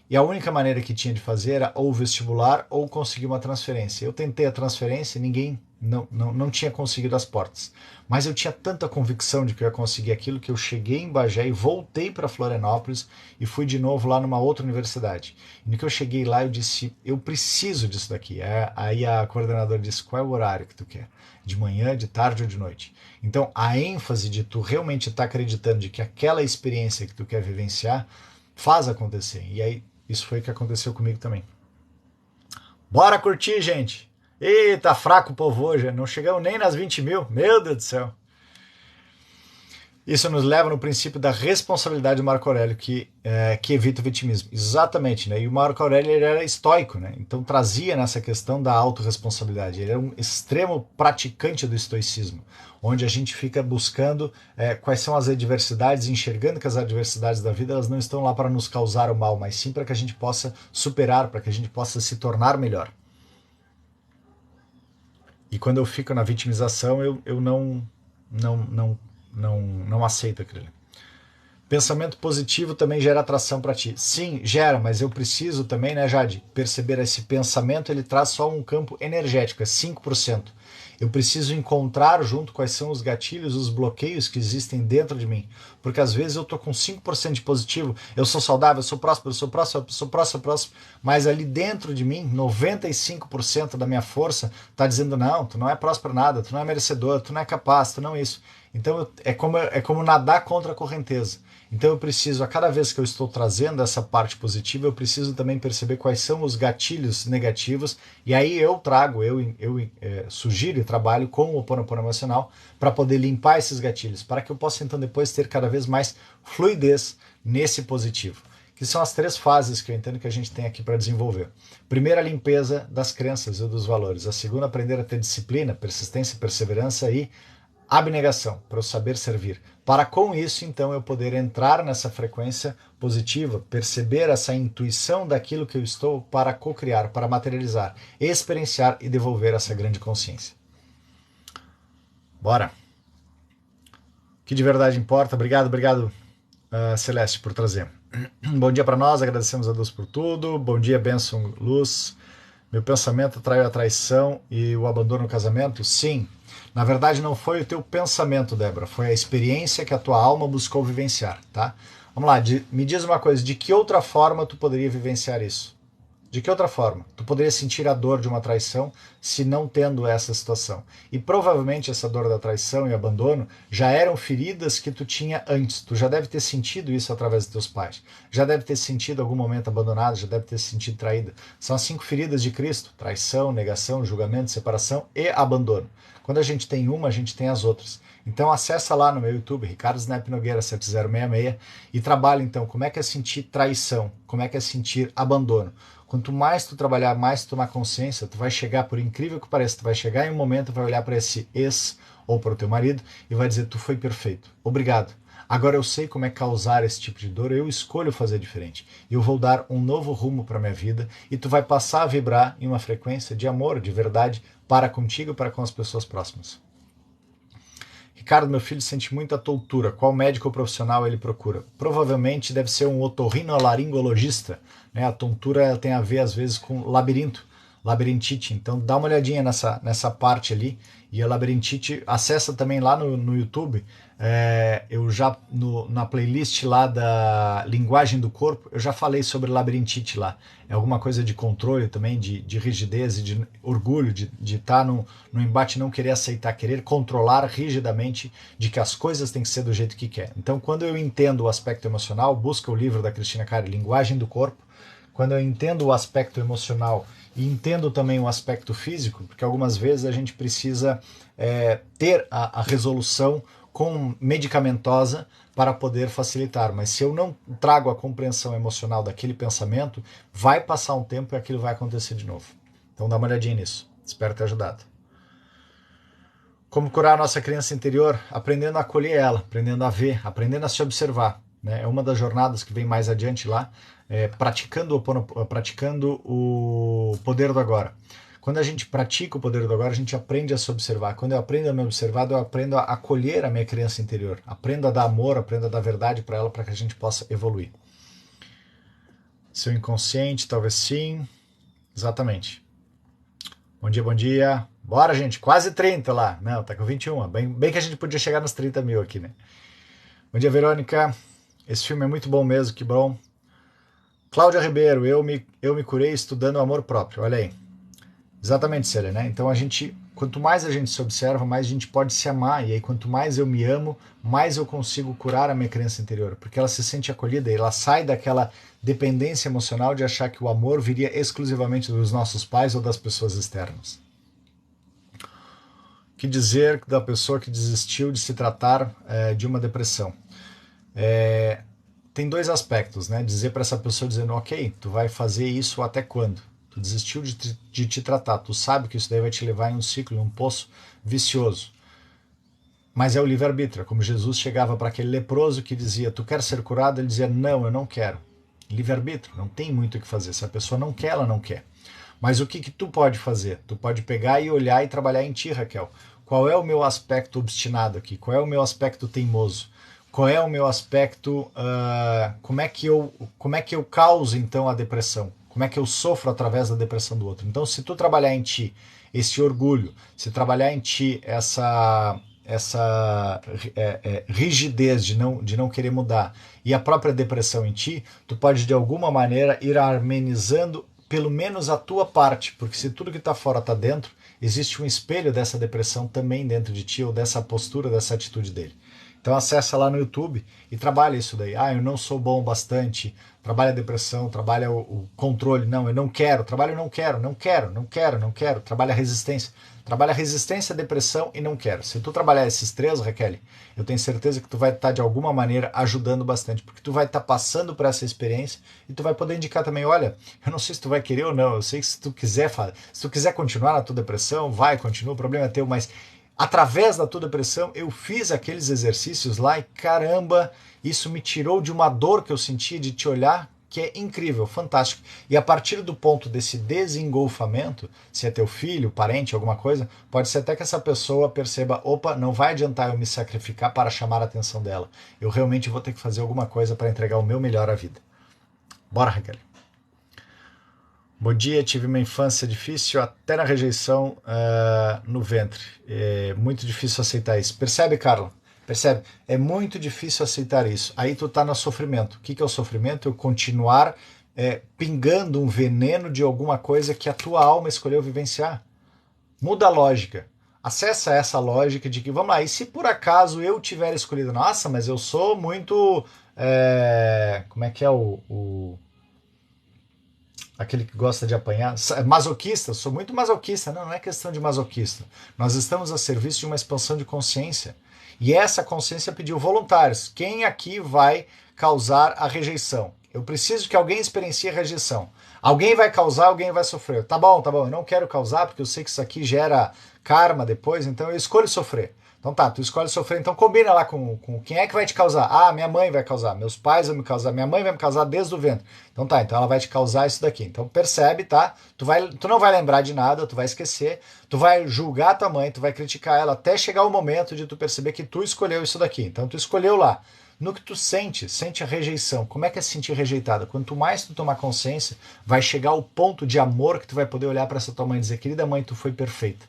E a única maneira que tinha de fazer era ou vestibular ou conseguir uma transferência. Eu tentei a transferência e ninguém não tinha conseguido as portas. Mas eu tinha tanta convicção de que eu ia conseguir aquilo que eu cheguei em Bagé e voltei para Florianópolis e fui de novo lá numa outra universidade. E no que eu cheguei lá eu disse, eu preciso disso daqui. Aí a coordenadora disse, qual é o horário que tu quer? De manhã, de tarde ou de noite? Então a ênfase de tu realmente estar acreditando de que aquela experiência que tu quer vivenciar faz acontecer. E aí isso foi o que aconteceu comigo também. Bora curtir, gente! Eita, fraco o povo hoje, não chegamos nem nas 20 mil, meu Deus do céu. Isso nos leva no princípio da responsabilidade do Marco Aurélio, que evita o vitimismo. Exatamente, né? E o Marco Aurélio ele era estoico, né? Então trazia nessa questão da autorresponsabilidade. Ele era um extremo praticante do estoicismo, onde a gente fica buscando quais são as adversidades, enxergando que as adversidades da vida elas não estão lá para nos causar o mal, mas sim para que a gente possa superar, para que a gente possa se tornar melhor. E quando eu fico na vitimização, eu não aceito aquilo. Pensamento positivo também gera atração para ti. Sim, gera, mas eu preciso também, né, Jade, perceber esse pensamento, ele traz só um campo energético, é 5%. Eu preciso encontrar junto quais são os gatilhos, os bloqueios que existem dentro de mim. Porque às vezes eu tô com 5% de positivo, eu sou saudável, eu sou próspero, mas ali dentro de mim, 95% da minha força tá dizendo, não, tu não é próspero nada, tu não é merecedor, tu não é capaz, tu não é isso. Então é como nadar contra a correnteza. Então eu preciso, a cada vez que eu estou trazendo essa parte positiva, eu preciso também perceber quais são os gatilhos negativos, e aí eu trago, sugiro e trabalho com o Ho'oponopono emocional para poder limpar esses gatilhos, para que eu possa então depois ter cada vez mais fluidez nesse positivo. Que são as 3 fases que eu entendo que a gente tem aqui para desenvolver. Primeira, a limpeza das crenças e dos valores. A segunda, aprender a ter disciplina, persistência, perseverança e abnegação, para eu saber servir. Para com isso, então, eu poder entrar nessa frequência positiva, perceber essa intuição daquilo que eu estou para co-criar, para materializar, experienciar e devolver essa grande consciência. Bora! O que de verdade importa. Obrigado, Celeste, por trazer. Bom dia para nós, agradecemos a Deus por tudo. Bom dia, bênção, luz. Meu pensamento atraiu a traição e o abandono no casamento? Sim. Na verdade, não foi o teu pensamento, Débora, foi a experiência que a tua alma buscou vivenciar, tá? Vamos lá, me diz uma coisa, de que outra forma tu poderia vivenciar isso? De que outra forma? Tu poderia sentir a dor de uma traição se não tendo essa situação. E provavelmente essa dor da traição e abandono já eram feridas que tu tinha antes. Tu já deve ter sentido isso através dos teus pais. Já deve ter sentido algum momento abandonado, já deve ter se sentido traída. São as 5 feridas de Cristo: traição, negação, julgamento, separação e abandono. Quando a gente tem uma, a gente tem as outras. Então acessa lá no meu YouTube, Ricardo Snap Nogueira 7066, e trabalha então como é que é sentir traição, como é que é sentir abandono. Quanto mais tu trabalhar, mais tu tomar consciência, tu vai chegar, por incrível que pareça, tu vai chegar em um momento, vai olhar para esse ex ou para o teu marido e vai dizer, tu foi perfeito, obrigado. Agora eu sei como é causar esse tipo de dor, eu escolho fazer diferente. E eu vou dar um novo rumo para minha vida e tu vai passar a vibrar em uma frequência de amor, de verdade, para contigo e para com as pessoas próximas. Ricardo, meu filho sente muita tontura. Qual médico profissional ele procura? Provavelmente deve ser um otorrinolaringologista. Né? A tontura tem a ver, às vezes, com labirintite. Então dá uma olhadinha nessa parte ali. E a labirintite, acessa também lá no YouTube. Eu já, na playlist lá da linguagem do corpo, eu já falei sobre labirintite lá. É alguma coisa de controle também, de rigidez e de orgulho, de estar no embate, não querer aceitar, querer controlar rigidamente de que as coisas têm que ser do jeito que quer. Então, quando eu entendo o aspecto emocional, busca o livro da Cristina Cari, Linguagem do Corpo. Quando eu entendo o aspecto emocional e entendo também o aspecto físico, porque algumas vezes a gente precisa ter a resolução medicamentosa para poder facilitar. Mas se eu não trago a compreensão emocional daquele pensamento, vai passar um tempo e aquilo vai acontecer de novo. Então dá uma olhadinha nisso. Espero ter ajudado. Como curar a nossa criança interior? Aprendendo a acolher ela, aprendendo a ver, aprendendo a se observar. Né? É uma das jornadas que vem mais adiante lá, praticando o poder do agora. Quando a gente pratica o poder do agora, a gente aprende a se observar. Quando eu aprendo a me observar, eu aprendo a acolher a minha criança interior. Aprendo a dar amor, aprendo a dar verdade para ela, para que a gente possa evoluir. Seu inconsciente, talvez sim. Exatamente. Bom dia, bom dia. Bora, gente. Quase 30 lá. Não, tá com 21. Bem que a gente podia chegar nos 30 mil aqui, né? Bom dia, Verônica. Esse filme é muito bom mesmo, que bom. Cláudia Ribeiro, eu me curei estudando o amor próprio. Olha aí. Exatamente, Célia, né? Então quanto mais a gente se observa, mais a gente pode se amar. E aí, quanto mais eu me amo, mais eu consigo curar a minha criança interior. Porque ela se sente acolhida e ela sai daquela dependência emocional de achar que o amor viria exclusivamente dos nossos pais ou das pessoas externas. O que dizer da pessoa que desistiu de se tratar de uma depressão? Tem dois aspectos, né? Dizer para essa pessoa, dizendo, ok, tu vai fazer isso até quando? Tu desistiu de te tratar, tu sabe que isso daí vai te levar em um ciclo, em um poço vicioso. Mas é o livre-arbítrio, como Jesus chegava para aquele leproso que dizia, tu quer ser curado? Ele dizia, não, eu não quero. Livre-arbítrio, não tem muito o que fazer. Se a pessoa não quer, ela não quer. Mas o que tu pode fazer? Tu pode pegar e olhar e trabalhar em ti, Raquel. Qual é o meu aspecto obstinado aqui? Qual é o meu aspecto teimoso? Qual é o meu aspecto... como é que eu causo, então, a depressão? Como é que eu sofro através da depressão do outro? Então, se tu trabalhar em ti esse orgulho, se trabalhar em ti essa rigidez de não querer mudar e a própria depressão em ti, tu pode, de alguma maneira, ir amenizando pelo menos a tua parte, porque se tudo que está fora está dentro, existe um espelho dessa depressão também dentro de ti, ou dessa postura, dessa atitude dele. Então acessa lá no YouTube e trabalha isso daí. Eu não sou bom o bastante, trabalha a depressão, trabalha o controle. Não, eu não quero, trabalha não quero, trabalha a resistência. Trabalha a resistência, a depressão e não quero. Se tu trabalhar esses três, Raquel, eu tenho certeza que tu vai estar de alguma maneira ajudando bastante, porque tu vai estar passando por essa experiência e tu vai poder indicar também, olha, eu não sei se tu vai querer ou não, eu sei que se tu quiser continuar na tua depressão, continua, o problema é teu, mas através da tua depressão, eu fiz aqueles exercícios lá e caramba, isso me tirou de uma dor que eu sentia de te olhar, que é incrível, fantástico. E a partir do ponto desse desengolfamento, se é teu filho, parente, alguma coisa, pode ser até que essa pessoa perceba, opa, não vai adiantar eu me sacrificar para chamar a atenção dela. Eu realmente vou ter que fazer alguma coisa para entregar o meu melhor à vida. Bora, Raquel. Bom dia, tive uma infância difícil, até na rejeição no ventre. É muito difícil aceitar isso. Percebe, Carla? Percebe? É muito difícil aceitar isso. Aí tu tá no sofrimento. O que é o sofrimento? Eu continuar pingando um veneno de alguma coisa que a tua alma escolheu vivenciar. Muda a lógica. Acessa essa lógica de que, vamos lá, e se por acaso eu tiver escolhido, nossa, mas eu sou muito... como é que é aquele que gosta de apanhar, masoquista, sou muito masoquista. Não é questão de masoquista. Nós estamos a serviço de uma expansão de consciência. E essa consciência pediu voluntários. Quem aqui vai causar a rejeição? Eu preciso que alguém experiencie a rejeição. Alguém vai causar, alguém vai sofrer. Tá bom, eu não quero causar, porque eu sei que isso aqui gera karma depois, então eu escolho sofrer. Então tá, tu escolhe sofrer, então combina lá com quem é que vai te causar. Minha mãe vai causar, meus pais vão me causar, minha mãe vai me causar desde o ventre. Então tá, então ela vai te causar isso daqui. Então percebe, tá? Tu não vai lembrar de nada, tu vai esquecer, tu vai julgar a tua mãe, tu vai criticar ela, até chegar o momento de tu perceber que tu escolheu isso daqui. Então tu escolheu lá. No que tu sente a rejeição. Como é que é se sentir rejeitada? Quanto mais tu tomar consciência, vai chegar ao ponto de amor que tu vai poder olhar para essa tua mãe e dizer, querida mãe, tu foi perfeita.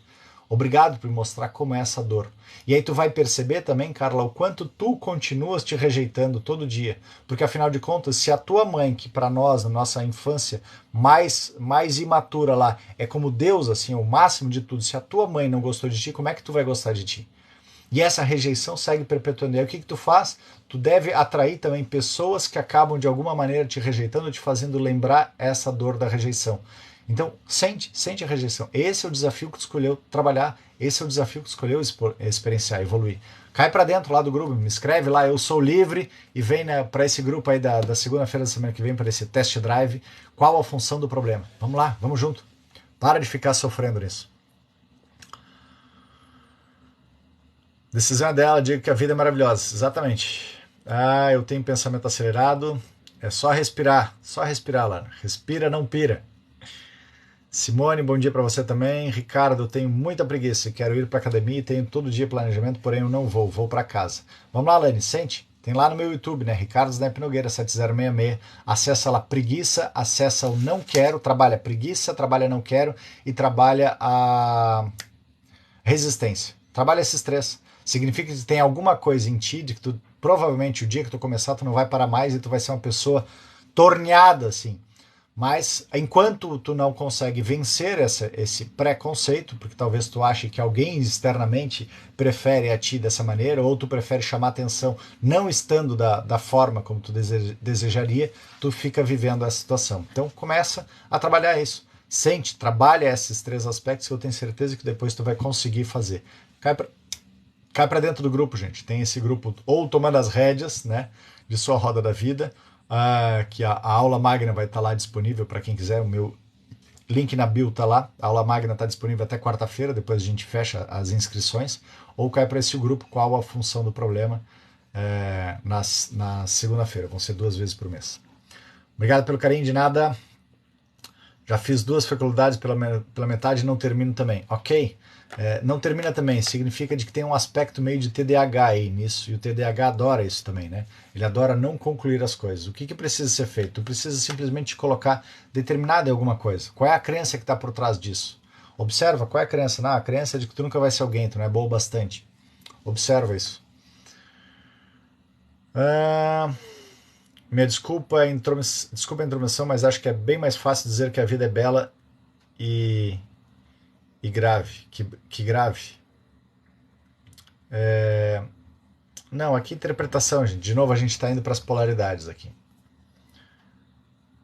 Obrigado por me mostrar como é essa dor. E aí tu vai perceber também, Carla, o quanto tu continuas te rejeitando todo dia. Porque afinal de contas, se a tua mãe, que para nós, na nossa infância, mais imatura lá, é como Deus, assim, o máximo de tudo. Se a tua mãe não gostou de ti, como é que tu vai gostar de ti? E essa rejeição segue perpetuando. E aí o que tu faz? Tu deve atrair também pessoas que acabam de alguma maneira te rejeitando, te fazendo lembrar essa dor da rejeição. Então, sente a rejeição. Esse é o desafio que tu escolheu trabalhar. Esse é o desafio que escolheu experienciar, evoluir. Cai para dentro lá do grupo, me escreve lá, eu sou livre, e vem, né, para esse grupo aí da segunda-feira da semana que vem, para esse test drive, qual a função do problema. Vamos lá, vamos junto. Para de ficar sofrendo nisso. Decisão é dela, digo que a vida é maravilhosa. Exatamente. Ah, eu tenho pensamento acelerado. É só respirar, Lana. Respira, não pira. Simone, bom dia para você também. Ricardo, eu tenho muita preguiça, quero ir para academia e tenho todo dia planejamento, porém eu não vou para casa. Vamos lá, Lani, sente? Tem lá no meu YouTube, né? Ricardo Snap Nogueira 7066. Acessa lá preguiça, acessa o não quero, trabalha preguiça, trabalha não quero e trabalha a resistência. Trabalha esses três. Significa que tem alguma coisa em ti de que tu, provavelmente o dia que tu começar, tu não vai parar mais e tu vai ser uma pessoa torneada, assim. Mas enquanto tu não consegue vencer esse preconceito, porque talvez tu ache que alguém externamente prefere a ti dessa maneira, ou tu prefere chamar atenção não estando da forma como tu desejaria, tu fica vivendo essa situação. Então começa a trabalhar isso. Sente, trabalha esses três aspectos que eu tenho certeza que depois tu vai conseguir fazer. Cai para dentro do grupo, gente. Tem esse grupo, ou tomando as rédeas, né, de sua roda da vida, que a aula magna vai estar lá disponível para quem quiser. O meu link na bio está lá. A aula magna está disponível até quarta-feira, depois a gente fecha as inscrições. Ou cai para esse grupo, qual a função do problema, na segunda-feira. Vão ser 2 vezes por mês. Obrigado pelo carinho, de nada. Já fiz 2 faculdades pela metade e não termino também. Ok. Não termina também, significa de que tem um aspecto meio de TDAH aí nisso, e o TDAH adora isso também, né? Ele adora não concluir as coisas. O que precisa ser feito? Tu precisa simplesmente colocar determinado em alguma coisa. Qual é a crença que está por trás disso? Observa, qual é a crença? Não, a crença é de que tu nunca vai ser alguém, tu não é bom o bastante. Observa isso. Minha desculpa a intromissão, mas acho que é bem mais fácil dizer que a vida é bela e grave, que grave. Não, aqui interpretação, gente. De novo a gente está indo para as polaridades aqui.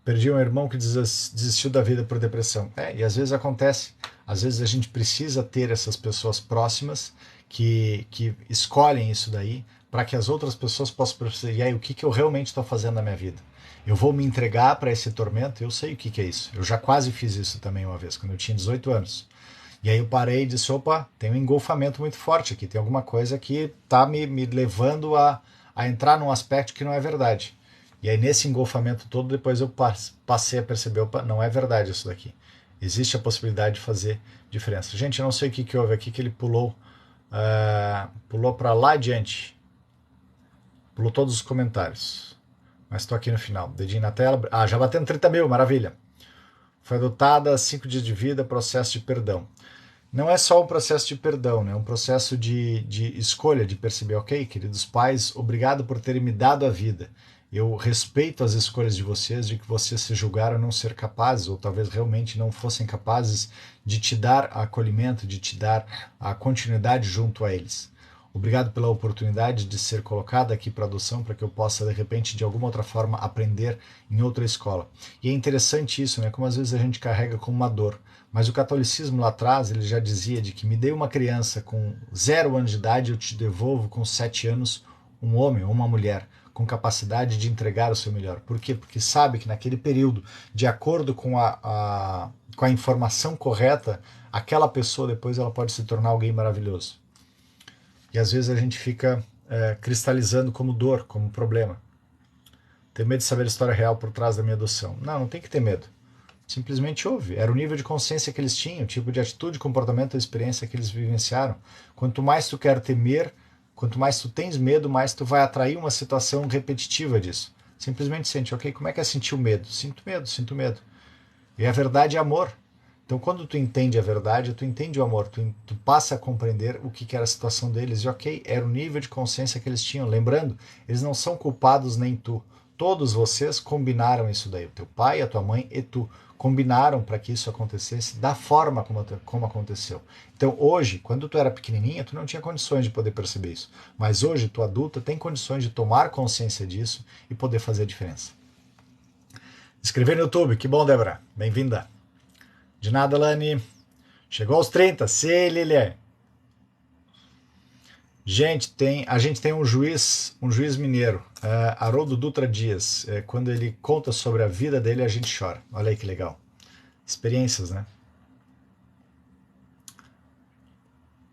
Perdi um irmão que desistiu da vida por depressão. E às vezes acontece. Às vezes a gente precisa ter essas pessoas próximas que escolhem isso daí para que as outras pessoas possam perceber, e aí, o que eu realmente estou fazendo na minha vida? Eu vou me entregar para esse tormento? Eu sei o que é isso. Eu já quase fiz isso também uma vez, quando eu tinha 18 anos. E aí eu parei e disse, opa, tem um engolfamento muito forte aqui, tem alguma coisa que está me levando a entrar num aspecto que não é verdade. E aí nesse engolfamento todo, depois eu passei a perceber, opa, não é verdade isso daqui. Existe a possibilidade de fazer diferença. Gente, eu não sei o que houve aqui, que ele pulou para lá adiante. Pulou todos os comentários. Mas estou aqui no final. Dedinho na tela. Já batendo 30 mil, maravilha. Foi adotada 5 dias de vida, processo de perdão. Não é só um processo de perdão, né? É um processo de escolha, de perceber, ok, queridos pais, obrigado por terem me dado a vida. Eu respeito as escolhas de vocês, de que vocês se julgaram não ser capazes, ou talvez realmente não fossem capazes de te dar acolhimento, de te dar a continuidade junto a eles. Obrigado pela oportunidade de ser colocado aqui para adoção, para que eu possa, de repente, de alguma outra forma, aprender em outra escola. E é interessante isso, né? Como às vezes a gente carrega como uma dor. Mas o catolicismo lá atrás, ele já dizia de que me dê uma criança com 0 anos de idade, eu te devolvo com 7 anos um homem ou uma mulher com capacidade de entregar o seu melhor. Por quê? Porque sabe que naquele período, de acordo com a informação correta, aquela pessoa depois ela pode se tornar alguém maravilhoso. E às vezes a gente fica cristalizando como dor, como problema. Tenho medo de saber a história real por trás da minha adoção. Não tem que ter medo. Simplesmente ouve. Era o nível de consciência que eles tinham, o tipo de atitude, comportamento, a experiência que eles vivenciaram. Quanto mais tu quer temer, quanto mais tu tens medo, mais tu vai atrair uma situação repetitiva disso. Simplesmente sente, ok, como é que é sentir o medo? Sinto medo. E a verdade é amor. Então, quando tu entende a verdade, tu entende o amor, tu passa a compreender o que era a situação deles. E ok, era o nível de consciência que eles tinham. Lembrando, eles não são culpados nem tu. Todos vocês combinaram isso daí. O teu pai, a tua mãe e tu combinaram para que isso acontecesse da forma como aconteceu. Então, hoje, quando tu era pequenininha, tu não tinha condições de poder perceber isso. Mas hoje, tu adulta, tem condições de tomar consciência disso e poder fazer a diferença. Inscrever no YouTube. Que bom, Débora. Bem-vinda. De nada, Lani. Chegou aos 30. Sei, Lilian. A gente tem um juiz mineiro, Haroldo Dutra Dias. Quando ele conta sobre a vida dele, a gente chora. Olha aí que legal. Experiências, né?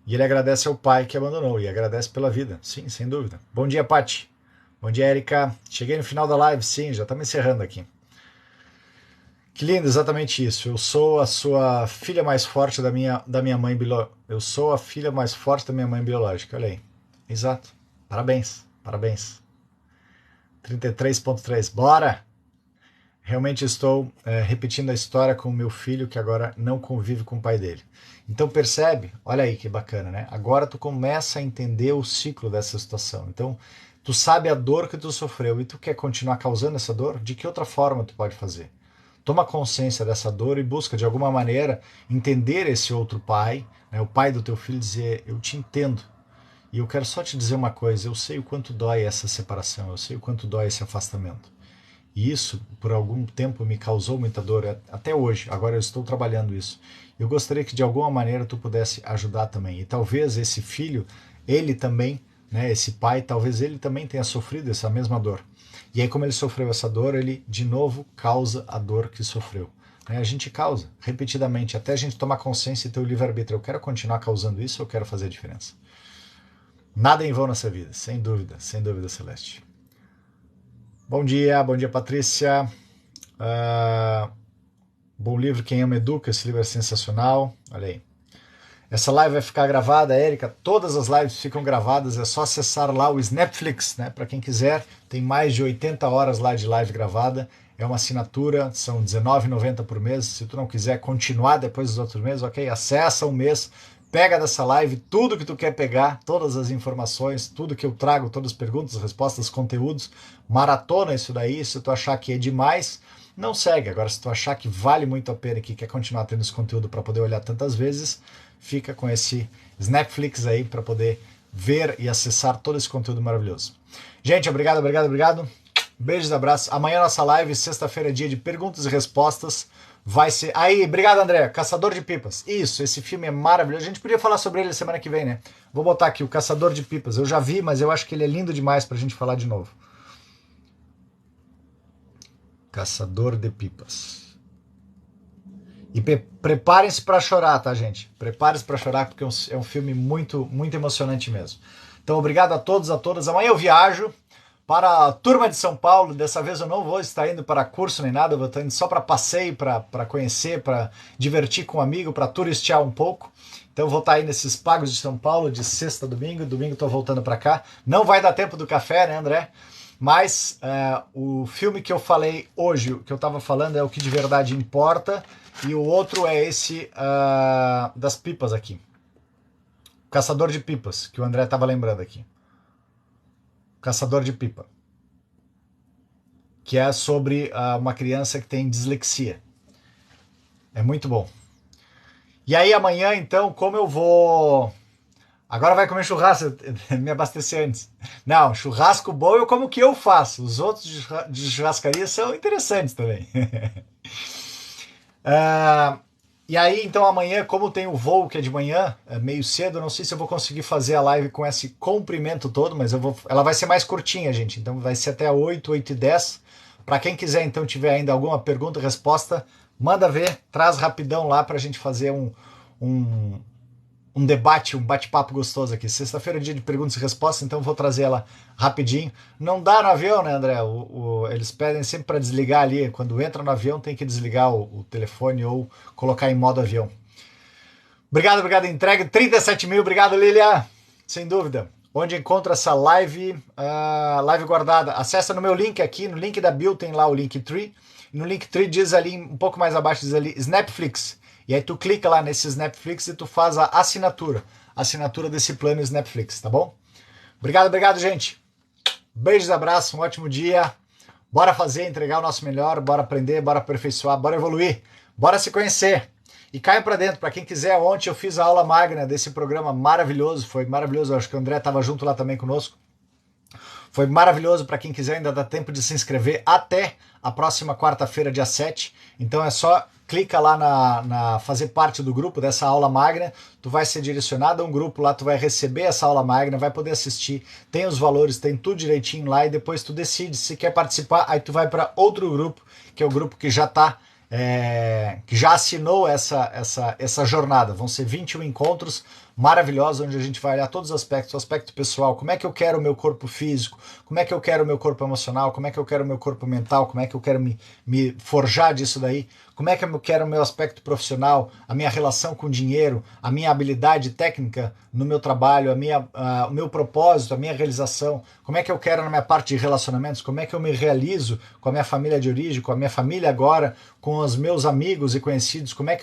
E ele agradece ao pai que abandonou e agradece pela vida. Sim, sem dúvida. Bom dia, Pati. Bom dia, Erika. Cheguei no final da live. Sim, já estamos encerrando aqui. Que lindo, exatamente isso. Eu sou a sua filha mais forte da minha mãe biológica. Eu sou a filha mais forte da minha mãe biológica. Olha aí. Exato. Parabéns. Parabéns. 33.3. Bora! Realmente estou repetindo a história com o meu filho que agora não convive com o pai dele. Então percebe? Olha aí que bacana, né? Agora tu começa a entender o ciclo dessa situação. Então tu sabe a dor que tu sofreu e tu quer continuar causando essa dor? De que outra forma tu pode fazer? Toma consciência dessa dor e busca de alguma maneira entender esse outro pai, né, o pai do teu filho, dizer: eu te entendo e eu quero só te dizer uma coisa, eu sei o quanto dói essa separação, eu sei o quanto dói esse afastamento. E isso, por algum tempo, me causou muita dor, até hoje. Agora eu estou trabalhando isso. Eu gostaria que de alguma maneira tu pudesse ajudar também. E talvez esse filho, ele também, né, esse pai, talvez ele também tenha sofrido essa mesma dor. E aí, como ele sofreu essa dor, ele de novo causa a dor que sofreu. A gente causa repetidamente, até a gente tomar consciência e ter o livre-arbítrio. Eu quero continuar causando isso ou eu quero fazer a diferença? Nada em vão nessa vida, sem dúvida, Celeste. Bom dia, Patrícia. Bom livro, Quem Ama Educa, esse livro é sensacional. Olha aí. Essa live vai ficar gravada, Érica. Todas as lives ficam gravadas, é só acessar lá o Snapflix, né? Para quem quiser, tem mais de 80 horas lá de live gravada. É uma assinatura, são R$19,90 por mês. Se tu não quiser continuar depois dos outros meses, ok? Acessa um mês, pega dessa live tudo que tu quer pegar, todas as informações, tudo que eu trago, todas as perguntas, respostas, conteúdos. Maratona isso daí, se tu achar que é demais, não segue. Agora, se tu achar que vale muito a pena e que quer continuar tendo esse conteúdo para poder olhar tantas vezes, fica com esse Snapflix aí para poder ver e acessar todo esse conteúdo maravilhoso. Gente, obrigado. Beijos, abraços. Amanhã nossa live, sexta-feira, é dia de perguntas e respostas. Vai ser... Aí, obrigado, André. Caçador de Pipas. Isso, esse filme é maravilhoso. A gente podia falar sobre ele semana que vem, né? Vou botar aqui, o Caçador de Pipas. Eu já vi, mas eu acho que ele é lindo demais pra gente falar de novo. Caçador de Pipas. E preparem-se para chorar, tá, gente? Preparem-se para chorar, porque é um filme muito, muito emocionante mesmo. Então, obrigado a todos, a todas. Amanhã eu viajo para a turma de São Paulo. Dessa vez eu não vou estar indo para curso nem nada, eu vou estar indo só para passeio, para conhecer, para divertir com um amigo, para turistear um pouco. Então eu vou estar aí nesses pagos de São Paulo, de sexta a domingo. Domingo estou voltando para cá. Não vai dar tempo do café, né, André? Mas o filme que eu falei hoje, o que eu estava falando é o que de verdade importa. E o outro é esse das pipas aqui. Caçador de Pipas, que o André estava lembrando aqui. Caçador de Pipa. Que é sobre uma criança que tem dislexia. É muito bom. E aí amanhã, então, como eu vou... Agora vai comer churrasco, me abastecer antes. Não, churrasco bom eu como que eu faço. Os outros de churrascaria são interessantes também. E aí, então, amanhã, como tem o voo que é de manhã, meio cedo, eu não sei se eu vou conseguir fazer a live com esse comprimento todo, mas ela vai ser mais curtinha, gente. Então vai ser até 8h10. Para quem quiser, então, tiver ainda alguma pergunta, resposta, manda ver, traz rapidão lá para a gente fazer um debate, um bate-papo gostoso aqui. Sexta-feira é dia de perguntas e respostas, então vou trazer ela rapidinho. Não dá no avião, né, André? Eles pedem sempre para desligar ali. Quando entra no avião, tem que desligar o telefone ou colocar em modo avião. Obrigado, entregue 37 mil. Obrigado, Lilia. Sem dúvida. Onde encontra essa live guardada? Acessa no meu link aqui, no link da bio tem lá o Linktree. No Linktree diz ali, um pouco mais abaixo, diz ali Snapflix. E aí tu clica lá nesse Snapflix e tu faz a assinatura desse plano Snapflix, tá bom? Obrigado, gente. Beijos, abraços, um ótimo dia. Bora fazer, entregar o nosso melhor, bora aprender, bora aperfeiçoar, bora evoluir, bora se conhecer. E caia pra dentro, para quem quiser, ontem eu fiz a aula magna desse programa maravilhoso, foi maravilhoso, eu acho que o André estava junto lá também conosco. Foi maravilhoso, para quem quiser, ainda dá tempo de se inscrever até a próxima quarta-feira, dia 7. Então é só clica lá na fazer parte do grupo dessa aula magna, tu vai ser direcionado a um grupo lá, tu vai receber essa aula magna, vai poder assistir, tem os valores, tem tudo direitinho lá e depois tu decide se quer participar, aí tu vai para outro grupo, que é o grupo que já está que já assinou essa jornada. Vão ser 21 encontros maravilhosos, onde a gente vai olhar todos os aspectos, o aspecto pessoal, como é que eu quero o meu corpo físico, como é que eu quero o meu corpo emocional, como é que eu quero o meu corpo mental, como é que eu quero me forjar disso daí, como é que eu quero o meu aspecto profissional, a minha relação com o dinheiro, a minha habilidade técnica no meu trabalho, o meu propósito, a minha realização, como é que eu quero na minha parte de relacionamentos, como é que eu me realizo com a minha família de origem, com a minha família agora, com os meus amigos e conhecidos, como é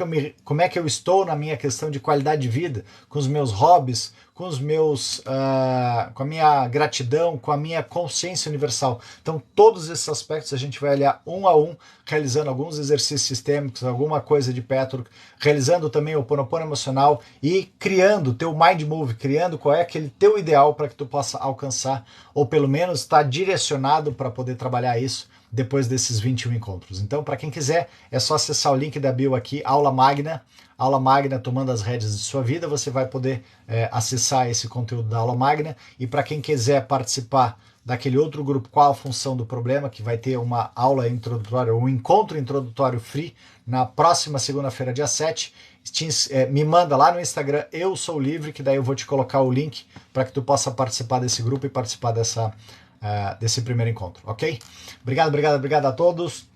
que eu estou na minha questão de qualidade de vida, com os meus hobbies, com os meus, com a minha gratidão, com a minha consciência universal. Então, todos esses aspectos a gente vai olhar um a um, realizando alguns exercícios sistêmicos, alguma coisa de Petro, realizando também o Ho'oponopono emocional e criando o teu mind move, criando qual é aquele teu ideal para que tu possa alcançar, ou pelo menos estar direcionado para poder trabalhar isso depois desses 21 encontros. Então, para quem quiser, é só acessar o link da bio aqui, Aula Magna tomando as rédeas de sua vida, você vai poder acessar esse conteúdo da Aula Magna, e para quem quiser participar daquele outro grupo, qual a função do problema, que vai ter uma aula introdutória, um encontro introdutório free, na próxima segunda-feira, dia 7, me manda lá no Instagram, Eu Sou Livre, que daí eu vou te colocar o link para que tu possa participar desse grupo e participar desse primeiro encontro, ok? Obrigado a todos.